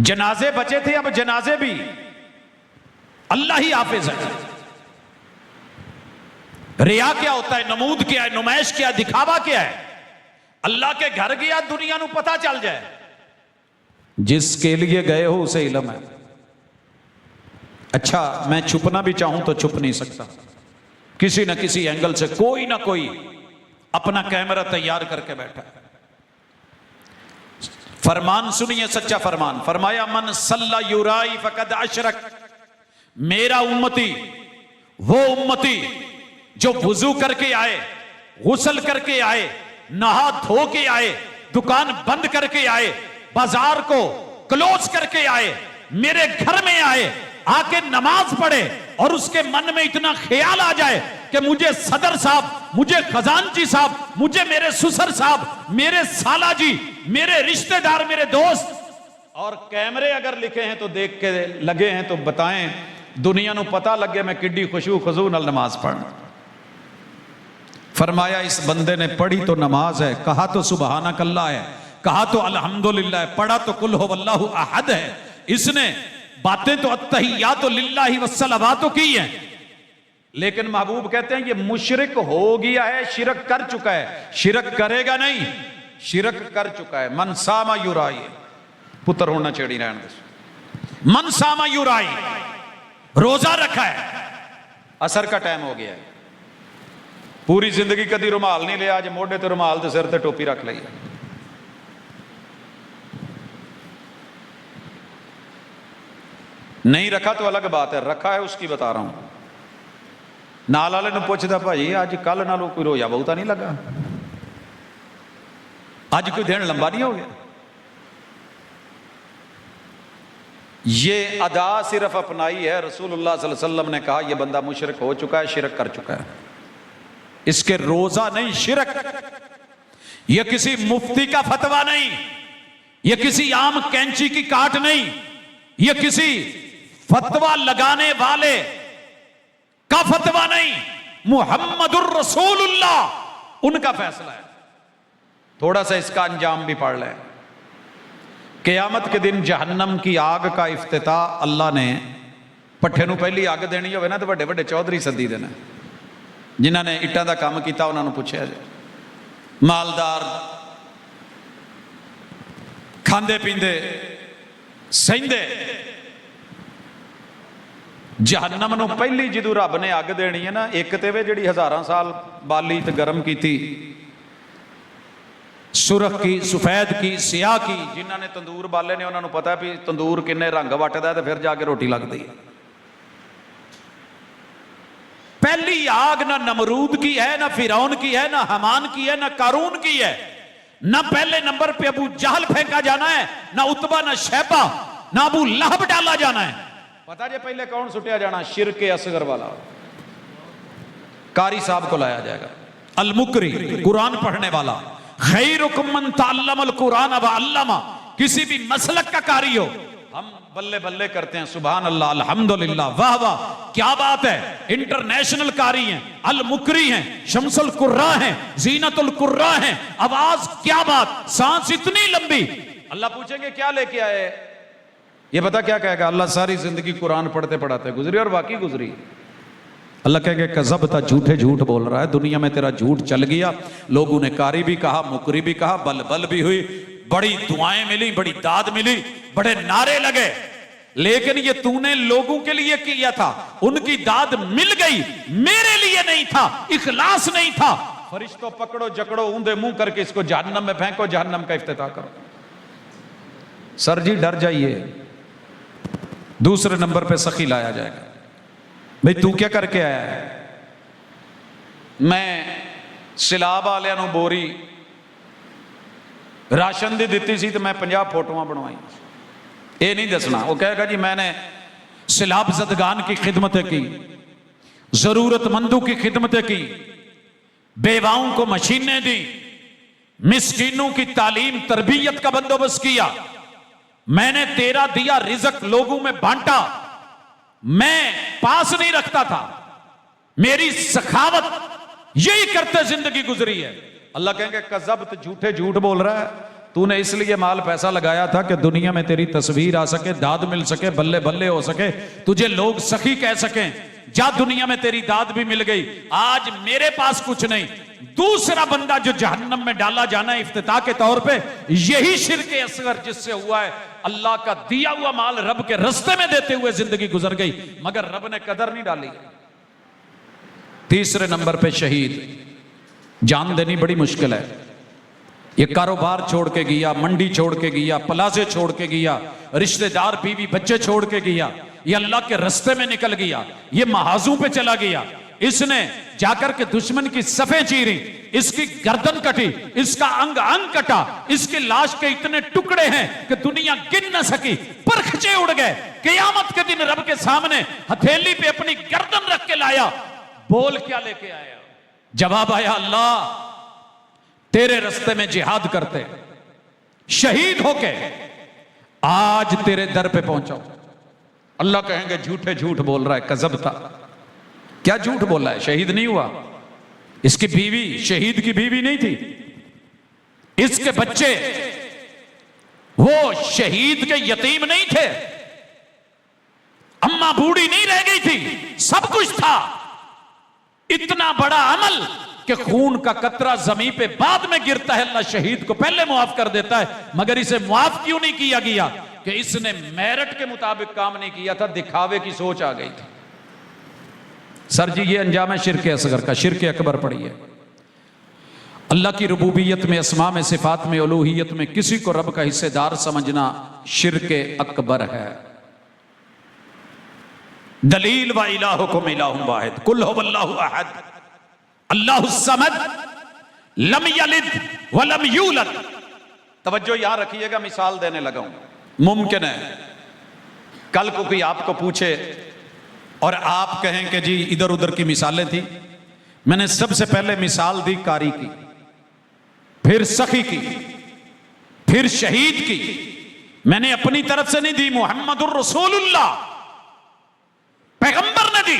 जनाजे बचे थे, अब जनाजे भी अल्लाह ही हाफिज है। रिया क्या होता है, नमूद क्या है, नुमाइश क्या है, दिखावा क्या है। अल्लाह के घर गया, दुनिया को पता चल जाए। जिसके लिए गए हो उसे इल्म है। अच्छा, मैं छुपना भी चाहूं तो छुप नहीं सकता, किसी ना किसी एंगल से कोई ना कोई अपना कैमरा तैयार करके बैठा है। फरमान सुनिए, सच्चा फरमान। फरमाया मन सल्ला युराई फकद अशरक, मेरा उम्मती वो उम्मती जो वुजू करके आए, गुस्ल करके आए, नहा धो के आए, दुकान बंद करके आए, बाजार को क्लोज करके आए, मेरे घर में आए, आके नमाज पढ़े और उसके मन में इतना ख्याल आ जाए कि मुझे सदर साहब, मुझे खजानची साहब, मुझे मेरे सुसर साहब, मेरे साला जी, मेरे रिश्तेदार, मेरे दोस्त, और कैमरे अगर लिखे हैं तो देख के लगे हैं तो बताएं, दुनिया को पता लगे मैं किड्डी खुशू खजू नाल नमाज पढ़ना। फरमाया इस बंदे ने पढ़ी तो नमाज है, कहा तो सुबहानक अल्लाह है, कहा तो अल्हम्दुलिल्लाह है, पढ़ा तो कुल हो वल्लाहु अहद है, इसने बातें तो अत्तहियात तो लिल्लाहि वस्सलावात तो की है। लेकिन महबूब कहते हैं ये मुशरिक हो गया है, शिरक कर चुका है। शिरक करेगा नहीं, शिरक कर चुका है। मन सामा युराई, पुत्र होना चढ़ी रहन दे। मन सामा युराई, रोजा रखा है, असर का टाइम हो गया है, पूरी जिंदगी कभी रुमाल नहीं लिया, आज मोढे ते रुमाल ते सिर ते टोपी रख ली। नहीं रखा तो अलग बात है, रखा है उसकी बता रहा हूं। नाल वाले ने पूछता भाई अज कल नालों कोई रोजा बहुता नहीं लगा, अज कोई दिन लंबा नहीं हो गया। ये अदा सिर्फ अपनाई है, रसूलुल्लाह सल्लल्लाहु अलैहि वसल्लम ने कहा यह बंदा मुशरिक हो चुका है, शिरक कर चुका है। इसके रोजा नहीं, शिरक। यह किसी मुफ्ती का फतवा नहीं, यह किसी आम कैंची की काट नहीं, यह किसी फतवा लगाने वाले का फतवा नहीं, मुहम्मदुर रसूलुल्लाह उनका फैसला है। थोड़ा सा इसका अंजाम भी पढ़ लें। क़यामत के दिन जहन्नम की आग का इफ्तिताह अल्लाह ने, पट्ठे नूं पहली अग देनी होवे ना तो बड़े बड़े चौधरी सदी देना, जिन्होंने इट्टां दा काम किया उन्होंने पूछा जी, मालदार खांदे पींदे सहिंदे, जहन्नम नूं पहली जदों रब ने अग देनी है ना, एक ते वे जिहड़ी हज़ारां साल बाली ते गर्म की थी, सुरख की, सफेद की, सियाह की, जिन्होंने तंदूर बाले ने उन्होंने पता है भी तंदूर किन्ने रंग वटदा है तो फिर जाके रोटी लगती है। पहली आग ना नमरूद की है, ना फिरौन की है, ना हमान की है, ना कारून की है, ना पहले नंबर पे अबू जहल फेंका जाना है, ना उतबा, ना शैबा, ना अबू लहब डाला जाना है। पता जे पहले कौन सुटिया जाना? शिरक असगर वाला। कारी साहब को लाया जाएगा, अल मुकरी, कुरान पढ़ने वाला, खैरुकुम मन तअल्लमल कुरान व अल्लमा, किसी भी मसलक का कारी हो। हम बल्ले बल्ले करते हैं, सुभान अल्लाह, अल्हम्दुलिल्लाह, वाह वाह, क्या बात है, इंटरनेशनल कारी हैं, अल मुकरी हैं, शम्सुल कुर्रा हैं, जीनतुल कुर्रा हैं, आवाज क्या बात, सांस इतनी लंबी। अल्लाह पूछेंगे क्या लेके आए, ये पता क्या कहेगा, अल्लाह सारी जिंदगी कुरान पढ़ते पढ़ाते गुजरी, और वाकई गुजरी। अल्लाह कहेंगे कज़बता, झूठे झूठ बोल रहा है, दुनिया में तेरा झूठ चल गया, लोगों ने कारी भी कहा, मुकरी भी कहा, बल बल भी हुई, बड़ी दुआएं मिली, बड़ी दाद मिली, बड़े नारे लगे, लेकिन ये तूने लोगों के लिए किया था, उनकी दाद मिल गई, मेरे लिए नहीं था, इखलास नहीं था। फरिश्तों पकड़ो जकड़ो, ऊंधे मुंह करके इसको जहन्नम में फेंको, जहन्नम का इफ्तिताह करो। सर जी डर जाइए। दूसरे नंबर पे सखी लाया जाएगा, भाई तू क्या करके आया है, मैं सिलाब वालियां नूं बोरी राशन दी दिती सी, तो मैं 50 फोटोआं बनवाई, ये नहीं दसना। वो कहेगा जी मैंने सिलाब ज़दगान की खिदमतें की, जरूरतमंदों की खिदमतें की, बेवाओं को मशीनें दी, मिस्कीनों की तालीम तरबियत का बंदोबस्त किया, मैंने तेरा दिया रिज़्क लोगों में बांटा, मैं पास नहीं रखता था, मेरी सखावत, यही करते जिंदगी गुजरी है। अल्लाह कहेंगे कज़ब्त, झूठे झूठ बोल रहा है, तूने इसलिए माल पैसा लगाया था कि दुनिया में तेरी तस्वीर आ सके, दाद मिल सके, बल्ले बल्ले हो सके, तुझे लोग सखी कह सकें, जा दुनिया में तेरी दाद भी मिल गई, आज मेरे पास कुछ नहीं। दूसरा बंदा जो जहन्नम में डाला जाना है इफ्तिताह के तौर पे, यही शिर्क असगर जिससे हुआ है, अल्लाह का दिया हुआ माल रब के रास्ते में देते हुए जिंदगी गुजर गई, मगर रब ने कदर नहीं डाली। तीसरे नंबर पे शहीद, जान देनी बड़ी मुश्किल है। ये कारोबार छोड़ के गया, मंडी छोड़ के गया, प्लाजे छोड़ के गया, रिश्तेदार बीवी बच्चे छोड़ के गया, ये अल्लाह के रास्ते में निकल गया, ये महाजों पे चला गया, इसने जाकर के दुश्मन की सफें चीरी, इसकी गर्दन कटी, इसका अंग अंग कटा, इसकी लाश के इतने टुकड़े हैं कि दुनिया गिन न सकी, परखचे उड़ गए। क़यामत के दिन रब के सामने हथेली पे अपनी गर्दन रख के लाया, बोल क्या लेके आया, जवाब आया अल्लाह तेरे रास्ते में जिहाद करते शहीद होके आज तेरे दर पे पहुंचा। अल्लाह कहेंगे झूठे झूठ बोल रहा है, कज़ब्ता, क्या झूठ बोला है, शहीद नहीं हुआ, इसकी बीवी शहीद की बीवी नहीं थी, इसके बच्चे वो शहीद के यतीम नहीं थे, अम्मा बूढ़ी नहीं रह गई थी, सब कुछ था। इतना बड़ा अमल कि खून का कतरा जमीन पे बाद में गिरता है, अल्लाह शहीद को पहले मुआफ कर देता है, मगर इसे मुआफ क्यों नहीं किया गया कि इसने मेरिट के मुताबिक काम नहीं किया था, दिखावे की सोच आ गई थी। सर जी ये अंजाम है शिर्क असगर का, शिर्क अकबर पड़ी है। अल्लाह की रुबूबियत में, अस्मा में, सिफात में, उलूहियत में किसी को रब का हिस्सेदार समझना शिर्क अकबर है। दलील व इलाहुकुम इलाहुन वाहिद कुल हुवल्लाहु अहद अल्लाहुस समद लम यलिद व लम यूलद। तवज्जो यहां रखिएगा, मिसाल देने लगा हूं। मुमकिन है कल को कोई आपको पूछे और आप कहें कि जी इधर उधर की मिसालें थी, मैंने सबसे पहले मिसाल दी कारी की, फिर सखी की, फिर शहीद की, मैंने अपनी तरफ से नहीं दी, मुहम्मदुर रसूलुल्लाह पैगंबर ने दी।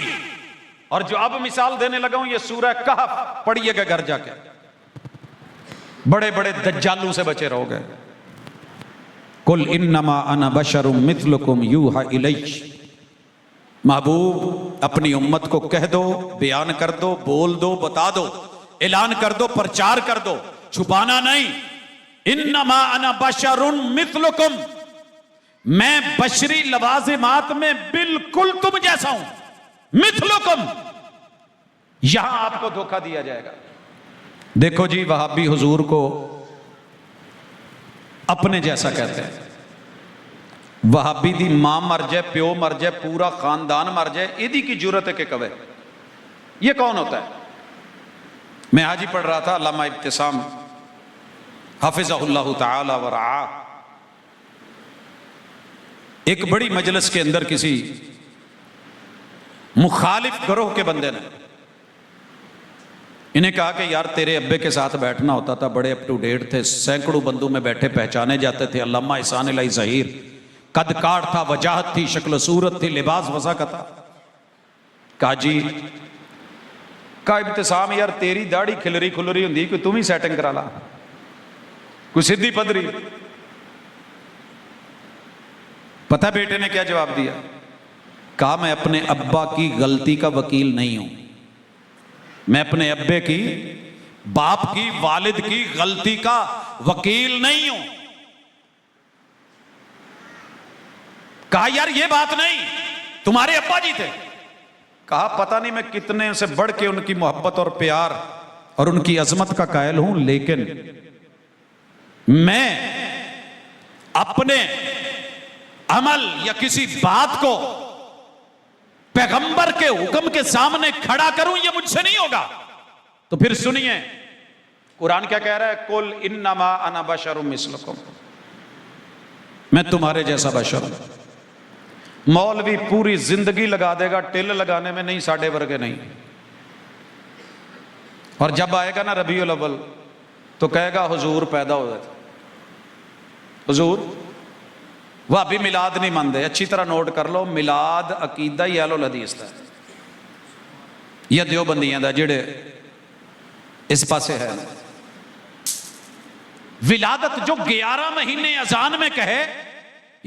और जो अब मिसाल देने लगा हूं ये सूरह कहफ पढ़िएगा घर जाके, बड़े बड़े दज्जालों से बचे रहोगे। कुल इन्नमा अना बशरुम मिथलुकुम यूहा इलैय। महबूब अपनी उम्मत को कह दो, बयान कर दो, बोल दो, बता दो, ऐलान कर दो, प्रचार कर दो, छुपाना नहीं। इन्नमा अना बशरुम मिथलुकुम, मैं बशरी लवाजिमात में बिल्कुल तुम जैसा हूं। मिथलुकुम, यहां आपको धोखा दिया जाएगा। देखो जी वहाबी हुजूर को अपने जैसा कहते हैं, वहाबी दी मां मर जाए, प्यो मर जाए, पूरा खानदान मर जाए, इदी की जरूरत है कि कवे ये कौन होता है। मैं आज ही पढ़ रहा था अल्लामा इब्तिसाम हाफिज़हुल्लाह तआला व रआ, एक बड़ी मजलिस के अंदर किसी मुखालिफ ग्रोह के बंदे ने इन्हें कहा कि यार तेरे अब्बे के साथ बैठना होता था, बड़े अप टू डेट थे, सैकड़ों बंदों में बैठे पहचाने जाते थे। अल्लामा ihसान इलाही ज़हीर, कद काट था, वजाहत थी, शक्ल सूरत थी, लिबास वज़ाकत था। कहा जी, कहा इब्तिसाम यार तेरी दाढ़ी खिलरी खुलरी होंगी, कोई तुम ही सैटिंग करा ला, कोई सीधी पदरी। पता बेटे ने क्या जवाब दिया? कहा मैं अपने अब्बा की गलती का वकील नहीं हूं, मैं अपने अब्बे की, बाप की, वालिद की गलती का वकील नहीं हूं। कहा यार ये बात नहीं, तुम्हारे अब्बा जी थे। कहा पता नहीं मैं कितने से बढ़ के उनकी मोहब्बत और प्यार और उनकी अजमत का कायल हूं, लेकिन मैं अपने अमल या किसी बात को पैगंबर के हुक्म के सामने खड़ा करूं, ये मुझसे नहीं होगा। तो फिर सुनिए कुरान क्या कह रहा है, कुल इन्नमा अना बशरुम मिस्लुकुम, मैं तुम्हारे जैसा बशर हूं। मौलवी पूरी जिंदगी लगा देगा टिल लगाने में, नहीं साढ़े वर्गे नहीं। और जब आएगा ना रबीउल अव्वल तो कहेगा हुजूर पैदा हो गए। हुजूर वह अभी मिलाद नहीं मानते, अच्छी तरह नोट कर लो, मिलाद अकीदा ही अहलुल हदीस का या देवबंदियां दा जेड़े इस पासे है। विलादत जो 11 महीने अजान में कहे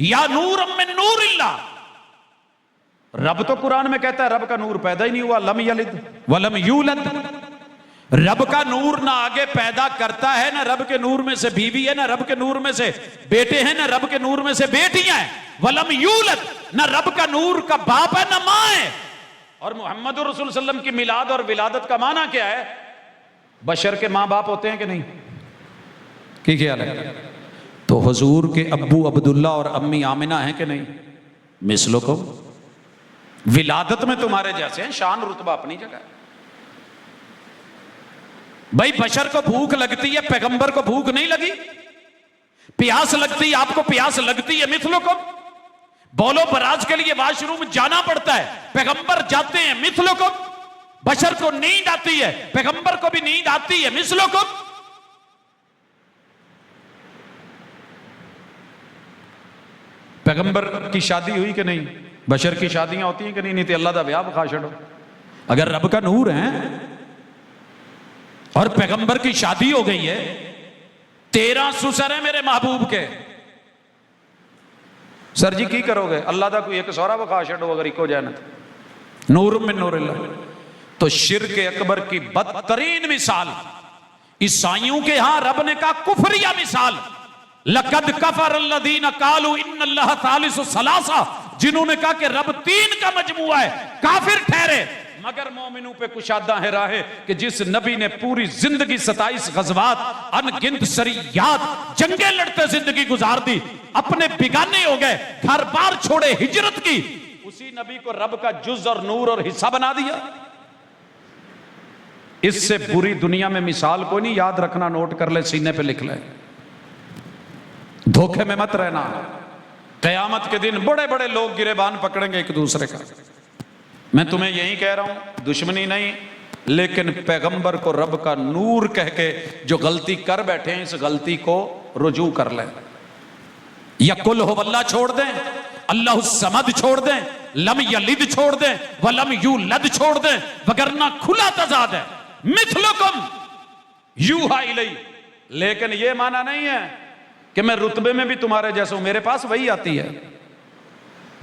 या नूर मिन नूर इल्ला, रब तो कुरान में कहता है रब का नूर पैदा ही नहीं हुआ, लम यलिद वलम यूलद। रब का नूर ना आगे पैदा करता है, ना रब के नूर में से बीवी है, ना रब के नूर में से बेटे हैं, ना रब के नूर में से बेटियां हैं। वलम यूलद, ना रब का नूर का बाप है ना मां है। और मोहम्मद रसूल सल्लम की मिलाद और विलादत का माना क्या है? बशर के मां बाप होते हैं कि नहीं? की ख्याल है? तो हुजूर के अब्बू अब्दुल्ला और अम्मी आमिना हैं कि नहीं? मिसलुकुम, विलादत में तुम्हारे जैसे हैं, शान रुतबा अपनी जगह है। भाई बशर को भूख लगती है, पैगंबर को भूख नहीं लगी? प्यास लगती है, आपको प्यास लगती है, मिथलुकुम। बोलो बराज के लिए वाशरूम जाना पड़ता है, पैगंबर जाते हैं, मिथलुकुम। बशर को नींद आती है, पैगंबर को भी नींद आती है, मिथलुकुम। पैगंबर की शादी हुई कि नहीं? बशर की शादियां होती हैं कि नहीं? नहीं तो अल्लाह दा ब्याह बखा छड़ो। अगर रब का नूर है और पैगंबर की शादी हो गई है, 13 सुसर है मेरे महबूब के, सर जी की करोगे? अल्लाह दा कोई एक सौरा बखा छड़ो अगर इको जाए ना। नूर मिन नूरिल्लाह। तो शिर्क अकबर की बदतरीन मिसाल ईसाइयों के यहां रब ने कहा कुफरिया मिसाल, लकद कफर अल्लज़ीना कालू इन्नल्लाह सालिसु सलासा, जिन्होंने कहा कि रब 3 का मजमुआ है, काफिर ठहरे। मगर मोमिनों पे कुशादा है राहे कि जिस नबी ने पूरी जिंदगी 27 गज़वात, अनगिनत सरियात, जंगें लड़ते जिंदगी गुजार दी, अपने बिगाने हो गए, घर बार छोड़े, हिजरत की, उसी नबी को रब का जुज और नूर और हिस्सा बना दिया। इससे बुरी दुनिया में मिसाल कोई नहीं, याद रखना, नोट कर ले, सीने पे लिख ले, धोखे में मत रहना। कयामत के दिन बड़े बड़े लोग गिरेबान पकड़ेंगे एक दूसरे का। मैं तुम्हें यही कह रहा हूं, दुश्मनी नहीं, लेकिन पैगंबर को रब का नूर कह के जो गलती कर बैठे हैं, इस गलती को रुजू कर लें। या कुल हुवल्लाह छोड़ दें, अल्लाह समद छोड़ दें, लम यलिद छोड़ दें, वलम यूलद छोड़ दें, वगरना खुला तजाद है, मिथलुकुम यूहा इलैहि। लेकिन यह माना नहीं है कि मैं रुतबे में भी तुम्हारे जैसा हूं, मेरे पास वही आती है,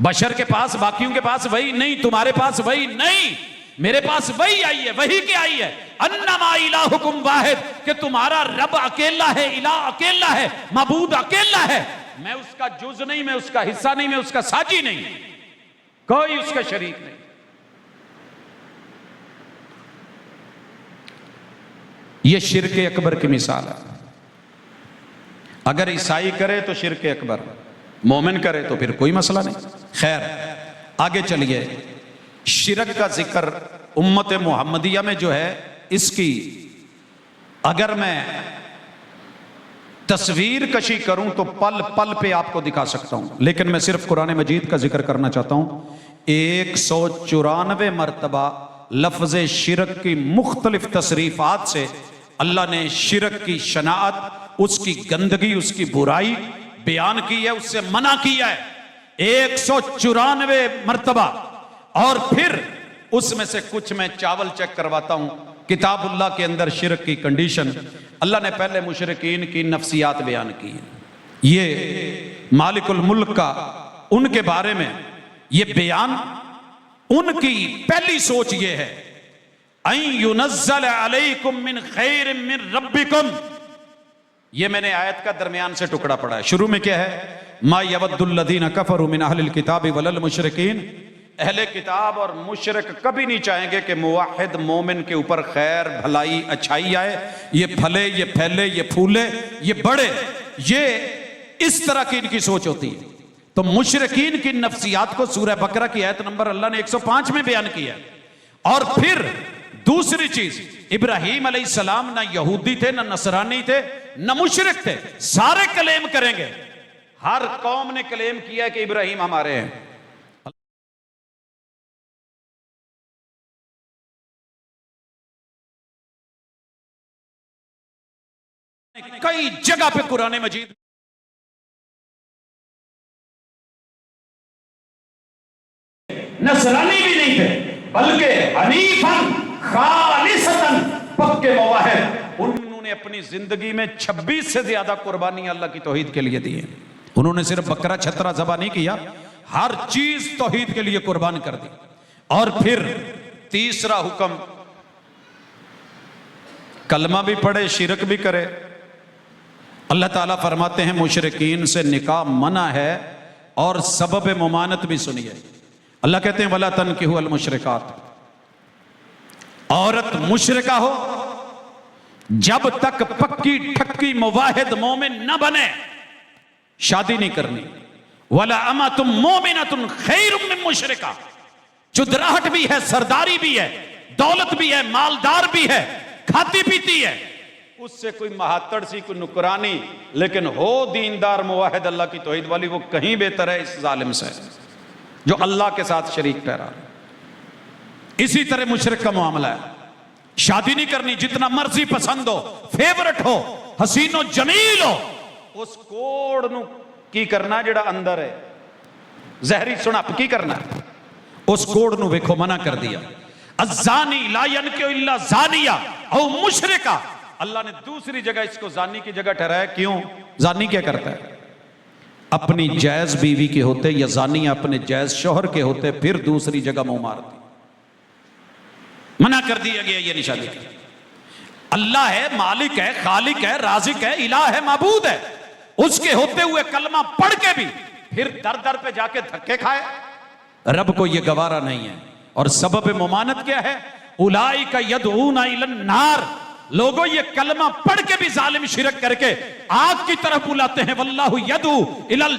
बशर के पास, बाकियों के पास वही नहीं, तुम्हारे पास वही नहीं, मेरे पास वही आई है। वही क्या आई है? अन्नमा इलाहुकुम वाहिद, कि तुम्हारा रब अकेला है, इलाह अकेला है, माबूद अकेला है। मैं उसका जुज नहीं, मैं उसका हिस्सा नहीं, मैं उसका साजी नहीं, कोई उसका शरीक नहीं। यह शिर्क अकबर की मिसाल है। अगर ईसाई करे तो शिर्क अकबर, मोमिन करे तो फिर कोई मसला नहीं। खैर आगे चलिए, शिरक का जिक्र उम्मत मुहम्मदिया में जो है, इसकी अगर मैं तस्वीर कशी करूं तो पल पल पे आपको दिखा सकता हूं, लेकिन मैं सिर्फ कुरान मजीद का जिक्र करना चाहता हूं। 194 मरतबा लफ्ज़ शिरक की मुख्तलिफ तसरीफ़ात से अल्लाह ने शिरक की शनाअत, उसकी गंदगी, उसकी बुराई बयान की है, उससे मना किया है 194 मरतबा। और फिर उसमें से कुछ मैं चावल चेक करवाता हूं। किताबुल्लाह के अंदर शिरक की कंडीशन अल्लाह ने पहले मुशरिकीन की नफ्सियात बयान की है। ये मालिकुल मुल्क का उनके बारे में ये बयान, उनकी पहली सोच ये है अन युनज़्ज़ल अलैकुम मिन खैरिम मिन रब्बिकुम। ये मैंने आयत का दरमियान से टुकड़ा पढ़ा है। शुरू में क्या है, मा यवद्दुल्लज़ीना कफ़रू मिन अहलिल किताबि वलल मुशरिकीन। अहले किताब और मुशरिक कभी नहीं चाहेंगे कि मुवाहिद मोमिन के ऊपर खैर, भलाई, अच्छाई आए, ये फले, ये फैले, ये फूले, ये बढ़े। ये इस तरह की इनकी सोच होती है। तो मुशरिकीन की नफ्सियात को सूरह बकरा की आयत नंबर अल्लाह ने 105 में बयान किया। और फिर दूसरी चीज, इब्राहीम अलैहिस्सलाम ना यहूदी थे, ना नसरानी थे, ना मुशरिक थे, सारे क्लेम करेंगे। हर कौम ने क्लेम किया कि इब्राहीम हमारे हैं। कई जगह पे कुरान मजीद नसरानी भी नहीं थे, बल्कि हनीफन खालिसतन, पक्के मुवाहिद। उन्होंने अपनी जिंदगी में 26 से ज्यादा कुर्बानी अल्लाह की तौहीद के लिए दी है। उन्होंने सिर्फ बकरा छतरा ज़बा नहीं किया, हर चीज तौहीद के लिए कुर्बान कर दी। और फिर तीसरा हुक्म, कलमा भी पढ़े, शिरक भी करे। अल्लाह ताला फरमाते हैं मुशरिकीन से निकाह मना है। और सबब मुमानत भी सुनिए, अल्लाह कहते हैं वला तनकिहु अल मुशरिकात। औरत मुशरिका हो जब तक पक्की ठक्की मुवाहिद मोमिन न बने शादी नहीं करनी। वला अमातुम मोमिनतुन खैरुम मिन मुशरिका। चुदराहट भी है, सरदारी भी है, दौलत भी है, मालदार भी है, खाती पीती है, उससे कोई महातड़ सी, कोई नुकरानी, लेकिन हो दीनदार मुवाहिद अल्लाह की तौहीद वाली, वो कहीं बेहतर है इस जालिम से जो अल्लाह के साथ शरीक ठहरा। इसी तरह मुशरिक का मामला है, शादी नहीं करनी, जितना मर्जी पसंद हो, फेवरेट हो, हसीनो जमील हो, उस कोड नू की करना जेड़ा अंदर है, जहरी सुनप की करना, उस कोड नू वेखो मना कर दिया। अज़ानी ला यनकिहु इल्ला ज़ानिया औ मुशरिका। अल्लाह ने दूसरी जगह इसको जानी की जगह ठहराया। क्यों? जानी क्या करता है? अपनी जायज बीवी के होते, या जानी अपने जायज शोहर के होते, फिर दूसरी जगह मुंह मारती। मना कर दिया गया ये निशानी का। अल्लाह है, मालिक है, खालिक है, राजिक है, इलाह है, माबूद है, उसके होते हुए कलमा पढ़ के भी फिर दर दर पे जाके धक्के खाए, रब को ये गवारा नहीं है। और सबब मुमानत क्या है? उलाइका यदऊना इलन नार। लोगों ये कलमा पढ़ के भी जालिम शिरक करके आग की तरफ बुलाते हैं। वल्लाहु यदू इलल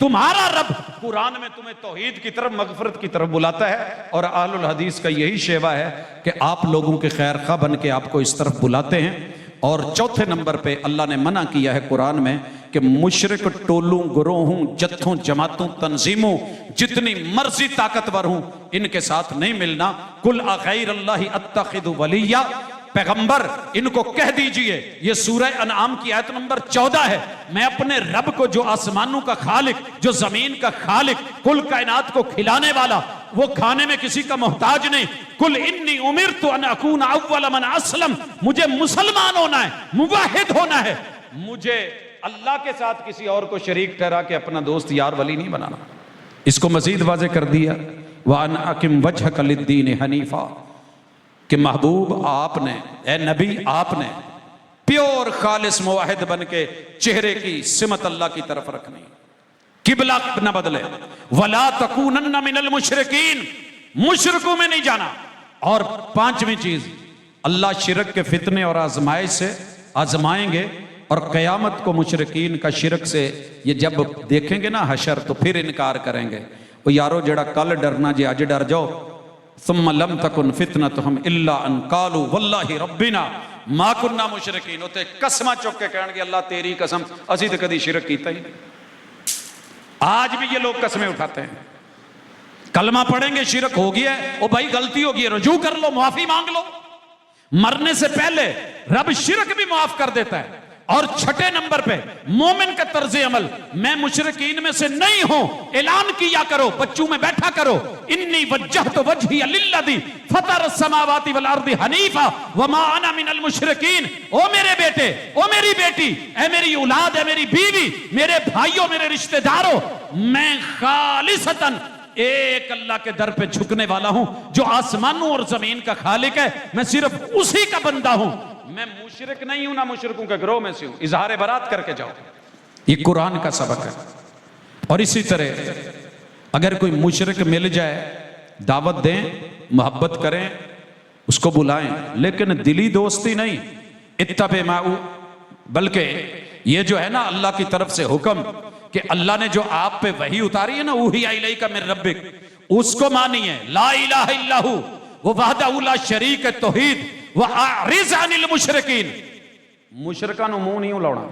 तुम्हारा रब कुरान में तुम्हें तौहीद की तरफ, मगफिरत की तरफ बुलाता है। और अहलुल हदीस का यही शेवा है कि आप लोगों के खैर खा बन के आपको इस तरफ बुलाते हैं। और चौथे नंबर पे अल्लाह ने मना किया है कुरान में कि मुशरिक टोलों, गुरोहों, जत्थों, जमातों, तंजीमों, जितनी मर्जी ताकतवर हूं, इनके साथ नहीं मिलना। कुल अगैरल्लाहि अत्तखिदु वलिया। पैगंबर इनको कह दीजिए, ये सूरह अनआम की आयत नंबर 14 है, मैं अपने रब को, जो आसमानों का खालिक, जो जमीन का खालिक, कुल कायनात को खिलाने वाला, वो खाने में किसी का मोहताज नहीं। कुल इन्नी उमिरतु अन अकून अव्वल मन अस्लम। मुझे मुसलमान होना है, मुवाहिद होना है, मुझे अल्लाह के साथ किसी और को शरीक ठहरा के अपना दोस्त यार वली नहीं बनाना। इसको मजीद वाज़ेह कर दिया, वान अकिम वजहक लिद्दीन हनीफा, कि महबूब आपने, ए नबी आपने प्योर खालिस मुवाहिद बन के चेहरे की सिमत अल्लाह की तरफ रखनी, किबला न बदले। वला तकूनन्न मिनल मुशरिकीन, मुशरिकों में नहीं जाना। और पांचवी चीज, अल्लाह शिरक के फितने और आजमाइश से आजमाएंगे। और कयामत को मुशरिकीन का शिरक से ये जब देखेंगे ना हशर, तो फिर इनकार करेंगे। वो यारो जड़ा कल डरना जे अज डर जाओ। सुम्मा लम तकुन फितनतुहुम इल्ला अन कालू वल्लाहि रब्बिना मा कुन्ना मुशरिकीन। उते कसमा चुक के कहणगे अल्लाह तेरी कसम, असी तो कदी शिरक कीता ही नहीं। आज भी ये लोग कसमें उठाते हैं। कलमा पढ़ेंगे शिरक हो गया है, ओ भाई गलती हो गई है, रुजू कर लो, माफी मांग लो। मरने से पहले रब शिरक भी माफ कर देता है। और छठे नंबर पे मोमिन का तर्ज अमल, मैं मुशरिकीन में से नहीं हूं, ऐलान किया करो, बच्चों में बैठा करो, इन्नी वज्जहतु वजही लिल्लज़ी फतर समावाति वल अर्दि हनीफा वमा अना मिनल मुशरिकीन। ओ मेरे बेटे, ओ मेरी बेटी, ए मेरी औलाद, ए मेरी बीवी, मेरे भाइयों, मेरे रिश्तेदारों, मैं खालिसतन एक अल्लाह के दर पे झुकने वाला हूं जो आसमानों और जमीन का खालिक है, मैं सिर्फ उसी का बंदा हूं, मैं मुशरिक नहीं हूं, ना मुशरिकों के गिरोह में से हूं। इजहार बरात करके जाओ, ये कुरान का सबक है। और इसी तरह अगर कोई मुशरिक मिल जाए, दावत दें, मोहब्बत करें, उसको बुलाएं, लेकिन दिली दोस्ती नहीं, इत्तबे माऊ, बल्कि ये जो है ना अल्लाह की तरफ से हुक्म कि अल्लाह ने जो आप पे वही उतारी है ना, वही इलैका मिन रब्बिक, उसको मानिए, ला इलाहा इल्लहू व वहदहू ला शरीक तौहीद व अरिज़ अनिल मुशरिकीन। मुशरिकां नु मुंह नहीं उलाउना।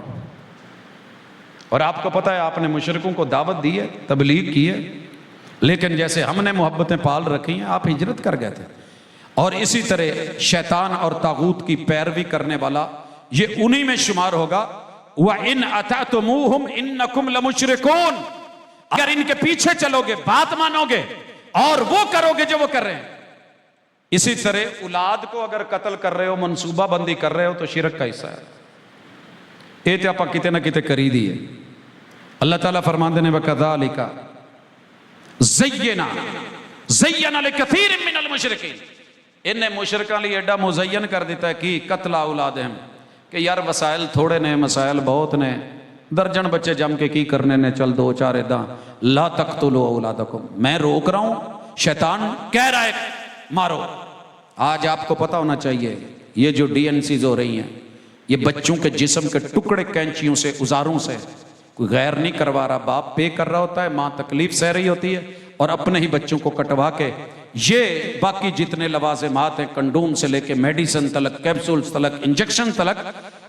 और आपको पता है आपने मुशरिकों को दावत दी है, तबलीग की है, लेकिन जैसे हमने मोहब्बतें पाल रखी हैं, आप हिजरत कर गए थे। और इसी तरह शैतान और तागूत की पैरवी करने वाला ये उन्हीं में शुमार होगा। व इन अतातुमूहुम इन्नकुम लमुशरिकून, अगर इनके पीछे चलोगे, बात मानोगे और वो करोगे जो वो कर रहे हैं। इसी तरह औलाद को अगर कत्ल कर रहे हो, मनसूबा बंदी कर रहे हो, तो शिरक का हिस्सा है। ये तो आप किते ना किते करी दी है। अल्लाह ताला फरमाते ने वकज़ालिका ज़य्यना लिकसीरिन मिनल मुशरिकीन, इन्हें मुशरिकां लिए एडा मुज़य्यन कर दिता है कि कत्ला औलादहम, कि यार वसाइल थोड़े ने, मसाइल बहुत ने, दर्जन बच्चे जम के की करने ने, चल दो चार इदा, ला तक़्तुलू औलादकुम, मैं रोक रहा हूं, शैतान कह रहा है मारो। आज आपको पता होना चाहिए ये जो डीएनसीज हो रही हैं, ये बच्चों के जिस्म के टुकड़े कैंचियों से, औजारों से, कोई गैर नहीं करवा रहा, बाप पे कर रहा होता है, माँ तकलीफ सह रही होती है, और अपने ही बच्चों को कटवा के ये बाकी जितने लवाज़िमात हैं, कंडोम से लेके मेडिसिन तलक, कैप्सूल्स तलक, इंजेक्शन तलक,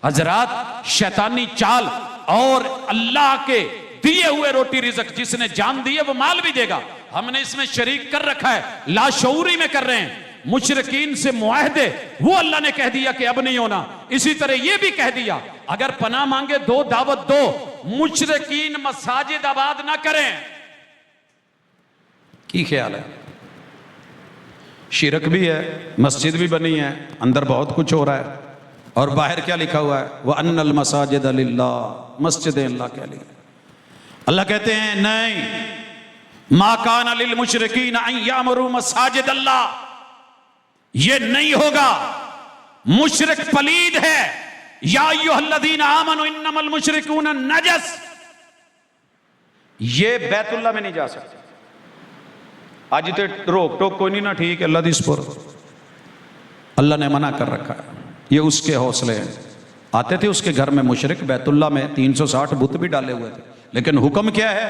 हजरात शैतानी चाल। और अल्लाह के दिए हुए रोटी रिज़्क जिसने जान दी है वो माल भी देगा। हमने इसमें शरीक कर रखा है, लाशऊरी में कर रहे हैं। मुशरिकीन से मुआहदे वो अल्लाह ने कह दिया कि अब नहीं होना। इसी तरह ये भी कह दिया अगर पनाह मांगे दो, दावत दो, मुशरिकीन मसाजिद आबाद ना करें। की ख्याल है? शिरक भी है, मस्जिद भी बनी है, अंदर बहुत कुछ हो रहा है, और बाहर क्या लिखा हुआ है? वह अन्नल मसाजिद लिल्लाह, मस्जिद अल्लाह के लिए। अल्लाह कहते हैं नहीं, मा कान लिल मुशरिकीन अन यामुरू मसाजिद अल्लाह, ये नहीं होगा, मुशरिक पलीद है। या अय्युहल्लज़ीना आमनू इन्नमल मुशरिकून नजस, ये बैतुल्लाह में नहीं जा सकते। आज तो रोक टोक कोई नहीं ना, ठीक है, अल्लाह दी स्पुर, अल्लाह ने मना कर रखा है, ये उसके हौसले हैं। आते थे उसके घर में मुशरिक, बैतुल्लाह में 360 बुत भी डाले हुए थे, लेकिन हुक्म क्या है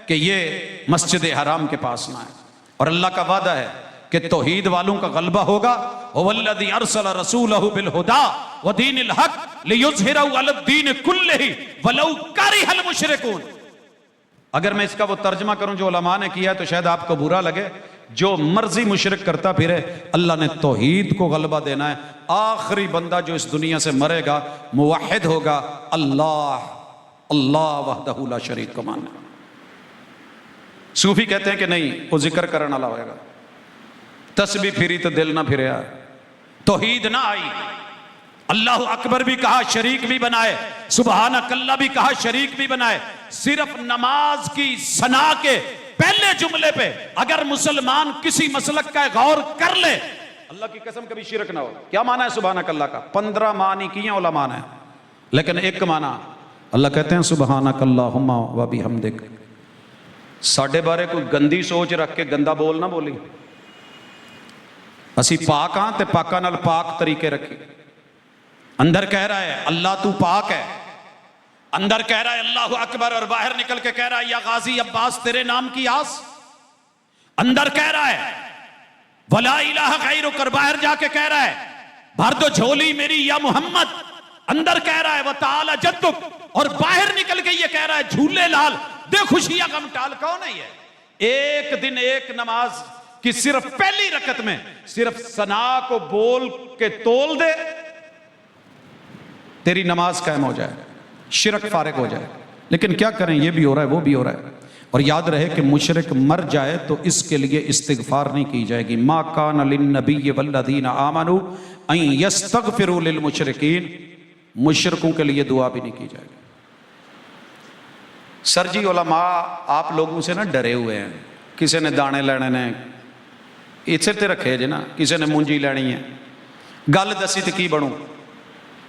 कि ये मस्जिद हराम के पास ना है। और अल्लाह का वादा है कि तौहीद वालों का गलबा होगा। वल्लज़ी अरसला रसूलहु बिल हुदा व दीनिल हक लियुज़हिरहु अलद्दीन कुल्लिही वलौ करिहल मुशरिकून। अगर मैं इसका वो तर्जमा करूं जो उलमा ने किया है तो शायद आपको बुरा लगे। जो मर्जी मुशरिक करता फिरे, अल्लाह ने तौहीद को गलबा देना है। आखिरी बंदा जो इस दुनिया से मरेगा मुवहिद होगा, अल्लाह अल्लाह वहदहू ला शरीक को मानना। सूफी कहते हैं कि नहीं, वो जिक्र करने वाला होगा, तस्बीह फिरी तो दिल ना फिरे, तौहीद ना आई। अल्लाह अकबर भी कहा, शरीक भी बनाए, सुबहानक अल्लाह भी कहा, शरीक भी बनाए। सिर्फ नमाज की सना के पहले जुमले पे अगर मुसलमान किसी मसलक का गौर कर ले, अल्लाह की कसम कभी शिरक ना हो। क्या माना है सुबहानक अल्लाह का? 15 मानी किए उलमा ने, लेकिन एक माना अल्लाह कहते हैं सुबहानक अल्लाहुम्मा व बिहम्दिक। साडे बारे कोई गंदी सोच रख के गंदा बोल ना बोली। असी पाक हाँ ते पाका नाल पाक तरीके रखी। अंदर कह रहा है अल्लाह तू पाक है, अंदर कह रहा है अल्लाहु अकबर, और बाहर निकल के कह रहा है या गाजी अब्बास तेरे नाम की आस। अंदर कह रहा है वला इलाहा गैरुक, और बाहर जाके कह रहा है भर दो झोली मेरी या मोहम्मद। अंदर कह रहा है व ताला जद्दुक, और बाहर निकल के ये कह रहा है झूले लाल दे खुशियां गम टाल। कौन है ये? एक दिन एक नमाज कि सिर्फ पहली रकत में सिर्फ सना को बोल के तोल दे, तेरी नमाज कायम हो जाए, शिरक फारिग हो जाए। लेकिन क्या करें, ये भी हो रहा है, वो भी हो रहा है। और याद रहे कि मुशरिक मर जाए तो इसके लिए इस्तिगफार नहीं की जाएगी। मा कान लिन्नबिय्यि वल्लज़ीना आमनू अन यस्तगफिरू लिल मुशरिकीन, मुशरिकों के लिए दुआ भी नहीं की जाएगी। सर जी उलमा आप लोगों से ना डरे हुए हैं, किसी ने दाने लेने ने इसे ते रखे जे ना, किसी ने मूंजी लेनी है, गल दसी तो की बनू।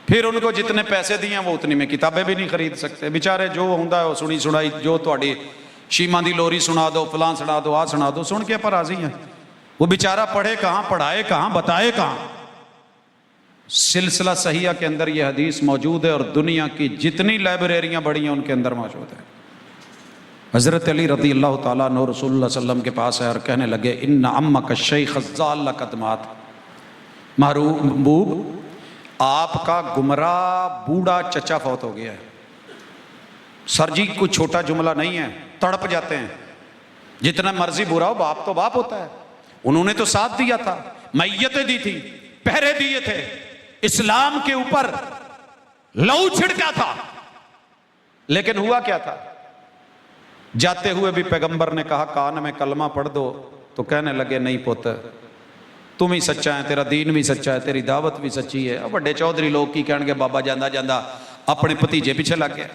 फिर उनको जितने पैसे दिए वो उतनी में किताबें भी नहीं खरीद सकते बेचारे। जो होंदा है वो सुनी सुनाई, जो थोड़ी शीमा दी लोरी सुना दो, फलां सुना दो, आ सुना दो, सुन के पर राजी हैं। वो बेचारा पढ़े कहाँ, पढ़ाए कहाँ, बताए कहाँ। सिलसिला सहिया के अंदर ये हदीस मौजूद है और दुनिया की जितनी लाइब्रेरियां बड़ी हैं उनके अंदर मौजूद है। हज़रत अली रज़ी अल्लाह ताला अन्हु रसूलुल्लाह सल्लल्लाहु अलैहि वसल्लम के पास है और कहने लगे, इन्ना अम्मक शैख़ ज़ाल कदमात, महबूब आपका गुमराह बूढ़ा चचा फौत हो गया है। सर जी कोई छोटा जुमला नहीं है, तड़प जाते हैं। जितना मर्जी बुरा हो, बाप तो बाप होता है। उन्होंने तो साथ दिया था, मैयतें दी थी, पहरे दिए थे, इस्लाम के ऊपर लहू छिड़का था। लेकिन हुआ क्या था, जाते हुए भी पैगंबर ने कहा कान में कलमा पढ़ दो, तो कहने लगे नहीं पुत्र, तुम ही सच्चा है, तेरा दीन भी सच्चा है, तेरी दावत भी सच्ची है। अब बड़े चौधरी लोग की कहणगे, बाबा जांदा जांदा अपने भतीजे पीछे लग गया,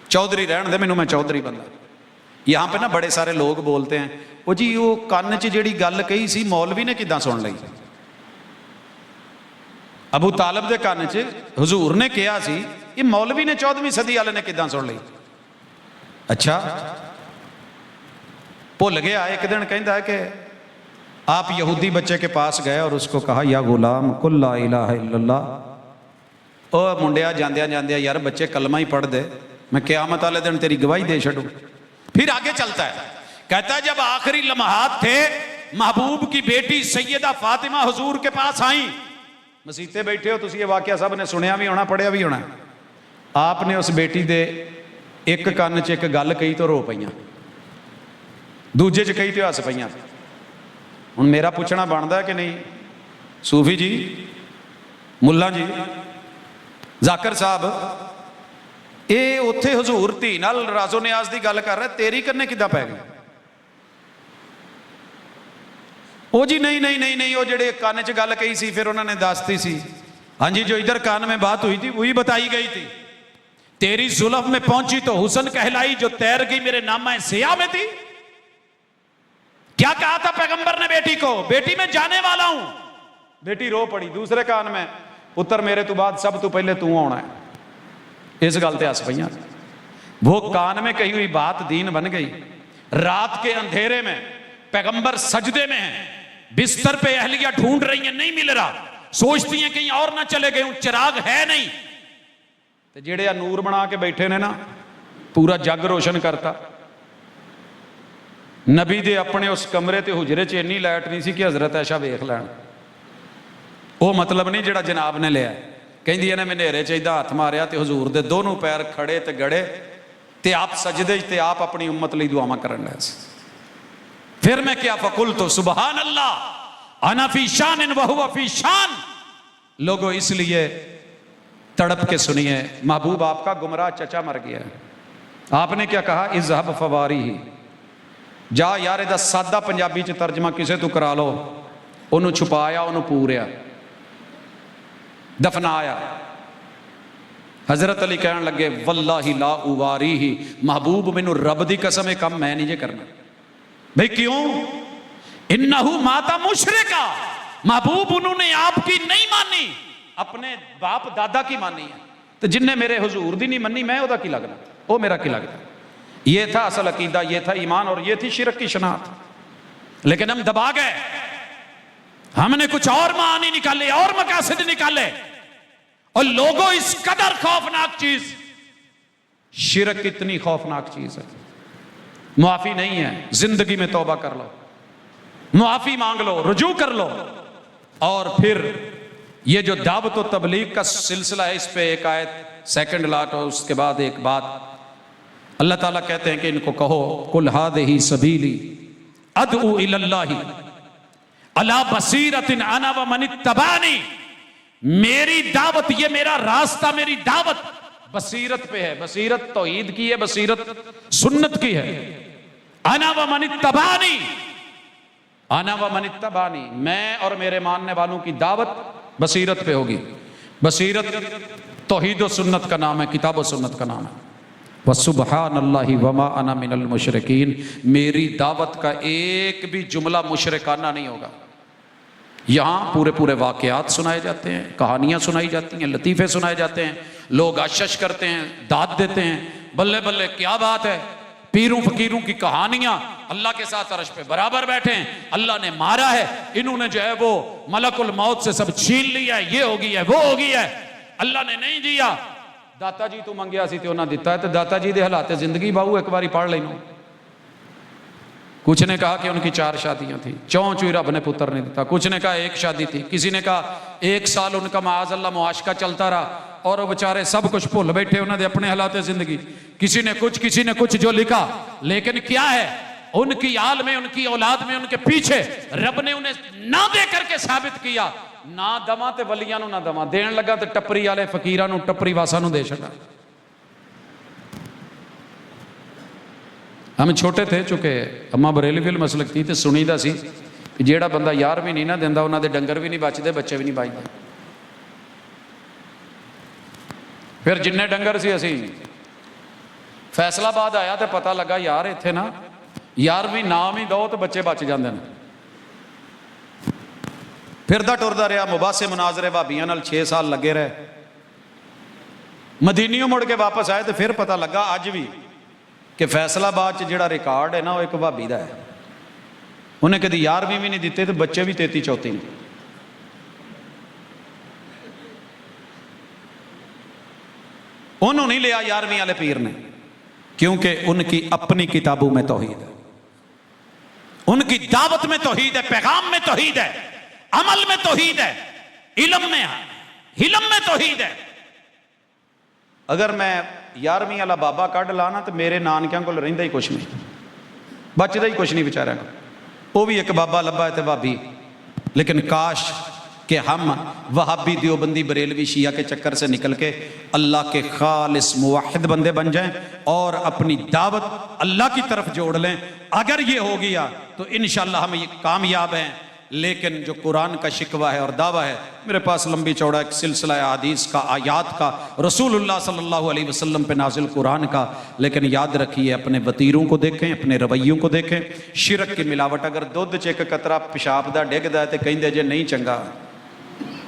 चौधरी रहन दे मैनू, मैं चौधरी बंदा। यहाँ पे ना बड़े सारे लोग बोलते हैं, वो जी वो कान च जिहड़ी गल कही सी मौलवी ने किदां सुन लई। अबू तालिब दे कान च हुजूर ने कहा सी, ये मौलवी ने 14वीं सदी वाले ने किदां सुन लई। अच्छा भुल गया। एक दिन कहता है कि आप यहूदी बच्चे के पास गए और उसको कहा, या गुलाम कुल ला इलाहा इल्लल्लाह। ओ मुंडिया जांदिया जांदिया यार बच्चे कलमा ही पढ़ दे, मैं क़यामत वाले दिन तेरी गवाही दे छूँ। फिर आगे चलता है, कहता है जब आखिरी लम्हात थे, महबूब की बेटी सैयदा फातिमा हुजूर के पास आई। मसीते बैठे हो तुम, ये वाकया सब ने सुनिया भी होना, पढ़िया भी होना। आपने उस बेटी दे एक कान च एक गल कही तो रो पईयां, दूजे च कही तो हस पईयां। हुण मेरा पूछना बनता है कि नहीं, सूफी जी, मुल्ला जी, जाकर साहब, ये उत्थे हुजूर धी नाल राजो नियाज की गल कर रहे, तेरी कन्ने किदां पै गई? ओ जी नहीं नहीं नहीं नहीं, वो जेड़े कान च गल कही सी फिर उन्होंने दसती सी। हाँ जी, जो इधर कान में बात हुई थी वही बताई गई थी। तेरी जुल्फ में पहुंची तो हुसन कहलाई, जो तैर गई मेरे नामा सिया में थी। क्या कहा था पैगंबर ने बेटी को, बेटी मैं जाने वाला हूं। बेटी रो पड़ी। दूसरे कान में, पुत्र मेरे तो बाद सब तो पहले तू आना है। इस गल ते हस पईयां। वो कान में कही हुई बात दीन बन गई। रात के अंधेरे में पैगंबर सजदे में है, बिस्तर पे अहलिया ढूंढ रही है, नहीं मिल रहा, सोचती हैं कहीं और ना चले गए, चिराग है नहीं। तो जेड़े नूर बना के बैठे ने ना, पूरा जग रोशन करता। नबी दे अपने उस कमरे ते हुजरे च इन्नी लाइट नहीं सी कि हजरत ऐशा वेख लैन। वो मतलब नहीं जेड़ा जनाब ने लिया। कहंदी ने मनेरे च इदा हथ मारिया ते हुजूर दे दोनों पैर खड़े ते गड़े, ते आप सजदे ते आप अपनी उम्मत लई दुआवां करन लगे। फिर मैं क्या, फकुल तो सुबहान अल्लाह अना फी शान व हुवा फी शान। लोगों इसलिए तड़प के सुनिए, महबूब आपका गुमराह चचा मर गया। आपने क्या कहा, इज़हब फवारी ही, जा यार, इहदा सादा पंजाबी च तर्जमा किसे तू करा लो। उन्होंने छुपाया, उन्होंने पूरिया, दफनाया। हजरत अली कहन लगे, वल्लाही ला उवारी ही, महबूब मैनू रब दी कसम है कम मैं नहीं जे करना। भाई क्यों? इन्नहु माता मुशरिका, महबूब उन्होंने आपकी नहीं मानी, अपने बाप दादा की मानी है। तो जिन्हें मेरे हुजूर दी नहीं मनी, मैं ओदा की लगना, वो मेरा की लगता। ये था असल अकीदा, ये था ईमान, और ये थी शिरक की शनाख्त। लेकिन हम दबा गए, हमने कुछ और मानी निकाले और मकासद निकाले। और लोगों इस कदर खौफनाक चीज, शिरक कितनी खौफनाक चीज है। मुआफी नहीं है, जिंदगी में तौबा कर लो, मुआफी मांग लो, रुजू कर लो। और फिर ये जो दावत व तबलीग का सिलसिला है, इस पे एक आयत सेकंड लाट और उसके बाद एक बात। अल्लाह ताला कहते हैं कि इनको कहो कुल हादिही सबीली अदउ इलल्लाहि अला बसीरतिन अना व मन इत्तबानी, मेरी दावत, ये मेरा रास्ता, मेरी दावत बसीरत पे है। बसीरत तौहीद की है, बसीरत सुन्नत की है। अना व मन इत्तबानी, अना व मन इत्तबानी, मैं और मेरे मानने वालों की दावत बसीरत पे होगी। बसीरत तौहीद व सुन्नत का नाम है, किताब व सुन्नत का नाम है। व सुबहानल्लाहि वमा अना मिनल मुशरिकीन, मेरी दावत का एक भी जुमला मुशरिकाना नहीं होगा। यहाँ पूरे पूरे वाक़यात सुनाए जाते हैं, कहानियाँ सुनाई जाती हैं, लतीफ़े सुनाए जाते हैं, लोग आश्चर्य करते हैं, दाद देते हैं, बल्ले बल्ले क्या बात है, पीरों फकीरों की कहानियाँ, अल्लाह के साथ अर्श पे बराबर बैठे हैं, अल्लाह ने मारा है, इन्होंने जो है वो मलकुल मौत से सब छीन लिया है, ये हो गई है, वो हो गई है, अल्लाह ने नहीं दिया। दाता जी तू मंगया सी ते उन्हें दिता है, तो दाता जी दे हालात जिंदगी बाहू एक बारी पढ़ लेनो। कुछ ने कहा कि उनकी 4 शादियां थी, चौं चुई रब ने पुत्र नहीं दिता। कुछ ने कहा 1 शादी थी, किसी ने कहा 1 साल उनका माज अल्लाह मुआशका चलता रहा और वो बेचारे सब कुछ भुल बैठे उन्होंने अपने हालात जिंदगी। किसी ने कुछ जो लिखा, लेकिन क्या है उनकी आल में, उनकी औलाद में, उनके पीछे रब ने उन्हें ना दे करके साबित किया। ना दमा ते वलियां नूं ना दमा, देन लगा तो टप्परी वाले फकीरां नूं, टप्परी वासा नूं दे छड़ा। हम छोटे थे चुके अम्मा बरेलवी मसलक थी, तो सुनीदा सी कि जेड़ा बंदा यार भी नहीं ना दिंदा उन्हां दे डंगर भी नहीं बचते, बच्चे भी नहीं बचते। फिर जिन्ने डंगर सी असी फैसलाबाद आया तो पता लगा यार इत्थे ना यार भी नाम ही दो तो बच्चे बच जाते हैं। फिरदा टुरदा रहा, मुबासे मुनाजरे भाबियां नाल 6 साल लगे रहे, मदीनियों मुड़ के वापस आए तो फिर पता लगा अज भी कि फैसलाबाद च जिहड़ा रिकॉर्ड है ना वो एक भाबी का है। उन्हें कभी 11वीं भी नहीं दिते तो बच्चे भी 33-34 ने। उन्होंने नहीं लिया 11वीं वाले पीर ने, क्योंकि उनकी अपनी किताबों में तौहीद है, उनकी दावत में तौहीद है, पैगाम में तौहीद है, अमल में तौहीद है, इल्म में हिलम में तौहीद है। अगर मैं 11वीं वाला बाबा कढ़ ला ना तो मेरे नानकियां को रहिंदा ही कुछ नहीं, बचदा ही कुछ नहीं बेचारा। वो भी एक बाबा लब्भा है तो भाभी, लेकिन काश कि हम वहाबी देवबंदी बरेलवी शिया के चक्कर से निकल के अल्लाह के खालिस मुवाहिद बंदे बन जाएं और अपनी दावत अल्लाह की तरफ जोड़ लें। अगर ये हो गया तो इंशाअल्लाह हम ये कामयाब हैं। लेकिन जो कुरान का शिकवा है और दावा है, मेरे पास लंबी चौड़ा एक सिलसिला है हदीस का, आयात का, रसूलुल्लाह सल्लल्लाहु अलैहि वसल्लम पे नाजिल कुरान का। लेकिन याद रखिए अपने वतीरों को देखें, अपने रवैयों को देखें। शिरक की मिलावट, अगर दुध च एक कतरा पेशाब दा डिगदा है तो कहिंदे जे नहीं चंगा,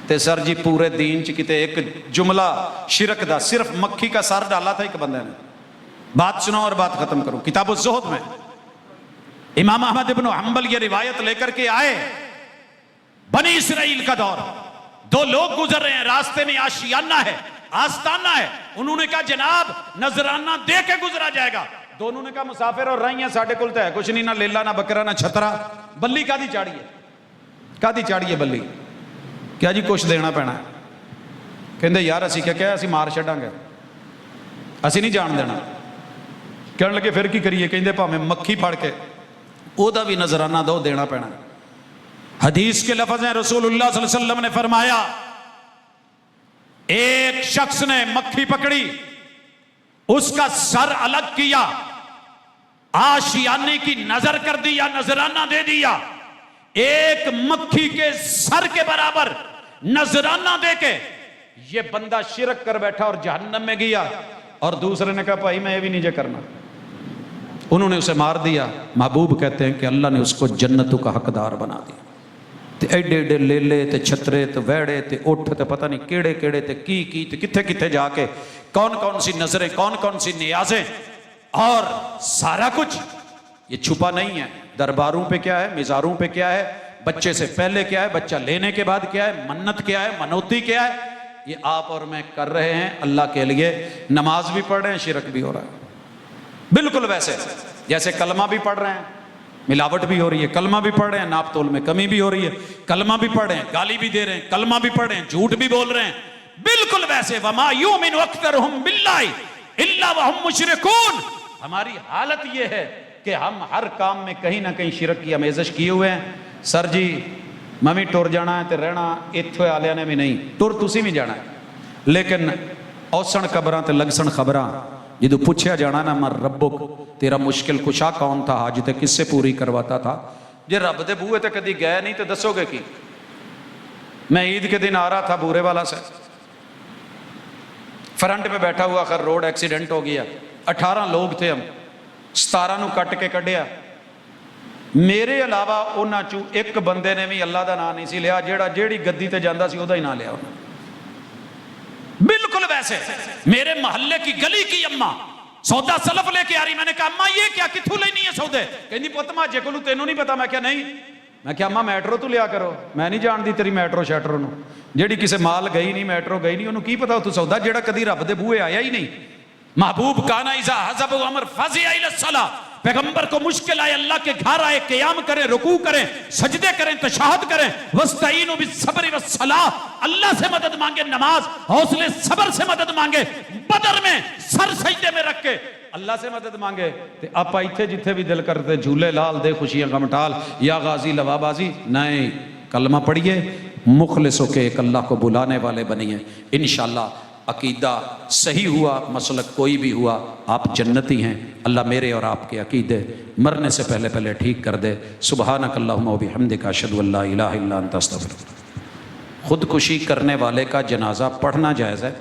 तो सर जी पूरे दीन च किते एक जुमला शिरक दा, सिर्फ मक्खी का सर डाला था एक बंदे ने। बात सुनाओ और बात खत्म करूं। किताबुल ज़ुहद में इमाम अहमद इब्न हंबल ये रिवायत लेकर के आए, बनी इसराइल का दौर, 2 लोग गुजर रहे हैं, रास्ते में आशियाना है, आस्ताना है। उन्होंने कहा जनाब नजराना दे के गुजरा जाएगा। दोनों ने कहा मुसाफिर और रही हैं, साढ़े कुल तो है कुछ नहीं, ना लेला ना बकरा ना छतरा, बल्ली कादी चाड़िए, कादी चाड़िए बल्ली, क्या जी कुछ देना पैना। कहते यार असी क्या असी मार छड़ांगे, असी नहीं जान देना। कहने लगे फिर की करिए, कहते भावें मक्खी फड़ के ओदा भी नजराना दो, देना पैना। हदीस के लफ्ज़ हैं, रसूलुल्लाह सल्लल्लाहु अलैहि वसल्लम ने फरमाया एक शख्स ने मक्खी पकड़ी, उसका सर अलग किया, आशियाने की नजर कर दिया, नजराना दे दिया। एक मक्खी के सर के बराबर नजराना देके ये बंदा शिरक कर बैठा और जहन्नम में गया। और दूसरे ने कहा भाई मैं ये भी नहीं करना, उन्होंने उसे मार दिया। महबूब कहते हैं कि अल्लाह ने उसको जन्नतों का हकदार बना दिया। ते एडे एडे लेले ते छतरे ते वैड़े ते उठ ते पता नहीं केड़े केड़े ते की ते किथे किथे जाके कौन कौन सी नजरें, कौन कौन सी नियाजें, और सारा कुछ ये छुपा नहीं है। दरबारों पे क्या है, मिजारों पे क्या है, बच्चे से पहले क्या है, बच्चा लेने के बाद क्या है, मन्नत क्या है, मनौती क्या है, ये आप और मैं कर रहे हैं अल्लाह के लिए। नमाज भी पढ़ रहे हैं, शिरक भी हो रहा है, बिल्कुल वैसे जैसे कलमा भी पढ़ रहे हैं, मिलावट भी हो रही है, कलमा भी पढ़ रहे हैं, नाप तोल में कमी भी हो रही है, कलमा भी पढ़ रहे हैं, गाली भी दे रहे हैं, कलमा भी पढ़ रहे हैं, झूठ भी बोल रहे हैं, बिल्कुल वैसे। वमा युमिनु अक्सरुहुम बिल्लाहि इल्ला वहुम मुशरिकून, हमारी हालत ये है कि हम हर काम में कहीं ना कहीं शिरक की आमेज़श किए हुए हैं। सर जी मैं भी टुर जाना है तो रहना इत्थे आलिया ने भी नहीं, टुर तुसी भी जाना है, लेकिन औसण कबरां ते लगसण खबरां जो पूछया जाना ना मर रब्बुक, तेरा मुश्किल कुशा कौन था, हाजते किससे पूरी करवाता था। जे रब दे बूहे ते कदी गए नहीं तो दसोगे की। मैं ईद के दिन आ रहा था बूरे वाला से, फ्रंट में बैठा हुआ, खैर रोड एक्सीडेंट हो गया, 18 लोग थे हम, 17 नूं कट के कढ़िया। मेरे अलावा उन्हां चों एक बंदे ने भी अल्लाह का नाम नहीं सी लिया, जेड़ा जेड़ी गद्दी ते जांदा सी ओदा ही नाम लिया उन्हें। बिल्कुल वैसे मेरे मोहल्ले की गली की अम्मा सौदा सलफ लेके आ रही, मैंने कहा अम्मा ये क्या किथों लेनी है सौदे, कहनी पुत माजे को तेनों नहीं पता। मैं क्या नहीं, मैं क्या अम्मा मैट्रो तू लिया करो, मैं नहीं जानती तेरी मैट्रो शैट्रो नूं, जेड़ी किसे माल गई नहीं मैट्रो गई नहीं उन्होंने की पता तू सौदा जेड़ा कदी रब दे बूहे आया ही नहीं। महबूब काना इज़ा हज़ब अमर फज़िया इला सला, पैगंबर को मुश्किल आए अल्लाह के घर आए, क़याम करें, रुकू करें, सजदे करें, तशहद करें, वस्तईनु बिस्सब्रि वस्सलाह, अल्लाह से मदद मांगे, नमाज हौसले सब्र से मदद मांगे, बदर में सर सजदे में रख के अल्लाह से मदद मांगे। ते आप इत्थे जिथे भी दिल करते झूले लाल दे खुशियां गमटाल या गाजी लवाबाजी नहीं, कलमा पढ़िए, मुखलिस होके एक अल्लाह को बुलाने वाले बनिए। इंशाअल्लाह अकीदा सही हुआ, मसलक कोई भी हुआ, आप जन्नती हैं। अल्लाह मेरे और आपके अकीदे मरने से पहले पहले ठीक कर दे। सुबहानक अल्लाहुम्मा व बिहम्दिका अशहदु अल्ला इलाहा इल्ला अंता अस्तगफिरुक। खुदकुशी करने वाले का जनाजा पढ़ना जायज़ है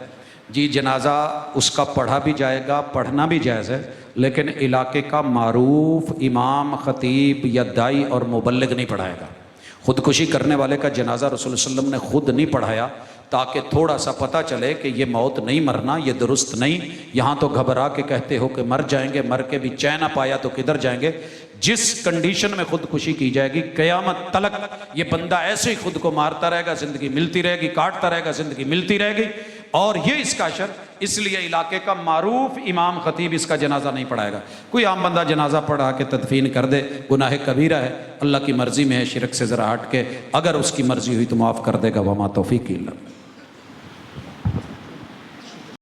जी, जनाजा उसका पढ़ा भी जाएगा, पढ़ना भी जायज़ है, लेकिन इलाके का मारूफ इमाम, खतीब या दाई और मुबल्लिग नहीं पढ़ाएगा। खुदकुशी करने वाले का जनाजा रसूल सल्लल्लाहु अलैहि वसल्लम ने खुद नहीं पढ़ाया, ताकि थोड़ा सा पता चले कि ये मौत नहीं मरना, ये दुरुस्त नहीं। यहाँ तो घबरा के कहते हो कि मर जाएंगे, मर के भी चैन ना पाया तो किधर जाएंगे। जिस कंडीशन में खुदकुशी की जाएगी क़यामत तलक ये बंदा ऐसे ही खुद को मारता रहेगा, ज़िंदगी मिलती रहेगी, काटता रहेगा, ज़िंदगी मिलती रहेगी। और ये इसका अशर, इसलिए इलाके का मारूफ इमाम खतीब इसका जनाजा नहीं पढ़ाएगा। कोई आम बंदा जनाजा पढ़ा के तदफीन कर दे, गुनाह कबीरा है, अल्लाह की मर्जी में है, शिरक से ज़रा हट के, अगर उसकी मर्जी हुई तो माफ़ कर देगा। वमा तौफीक इल्ला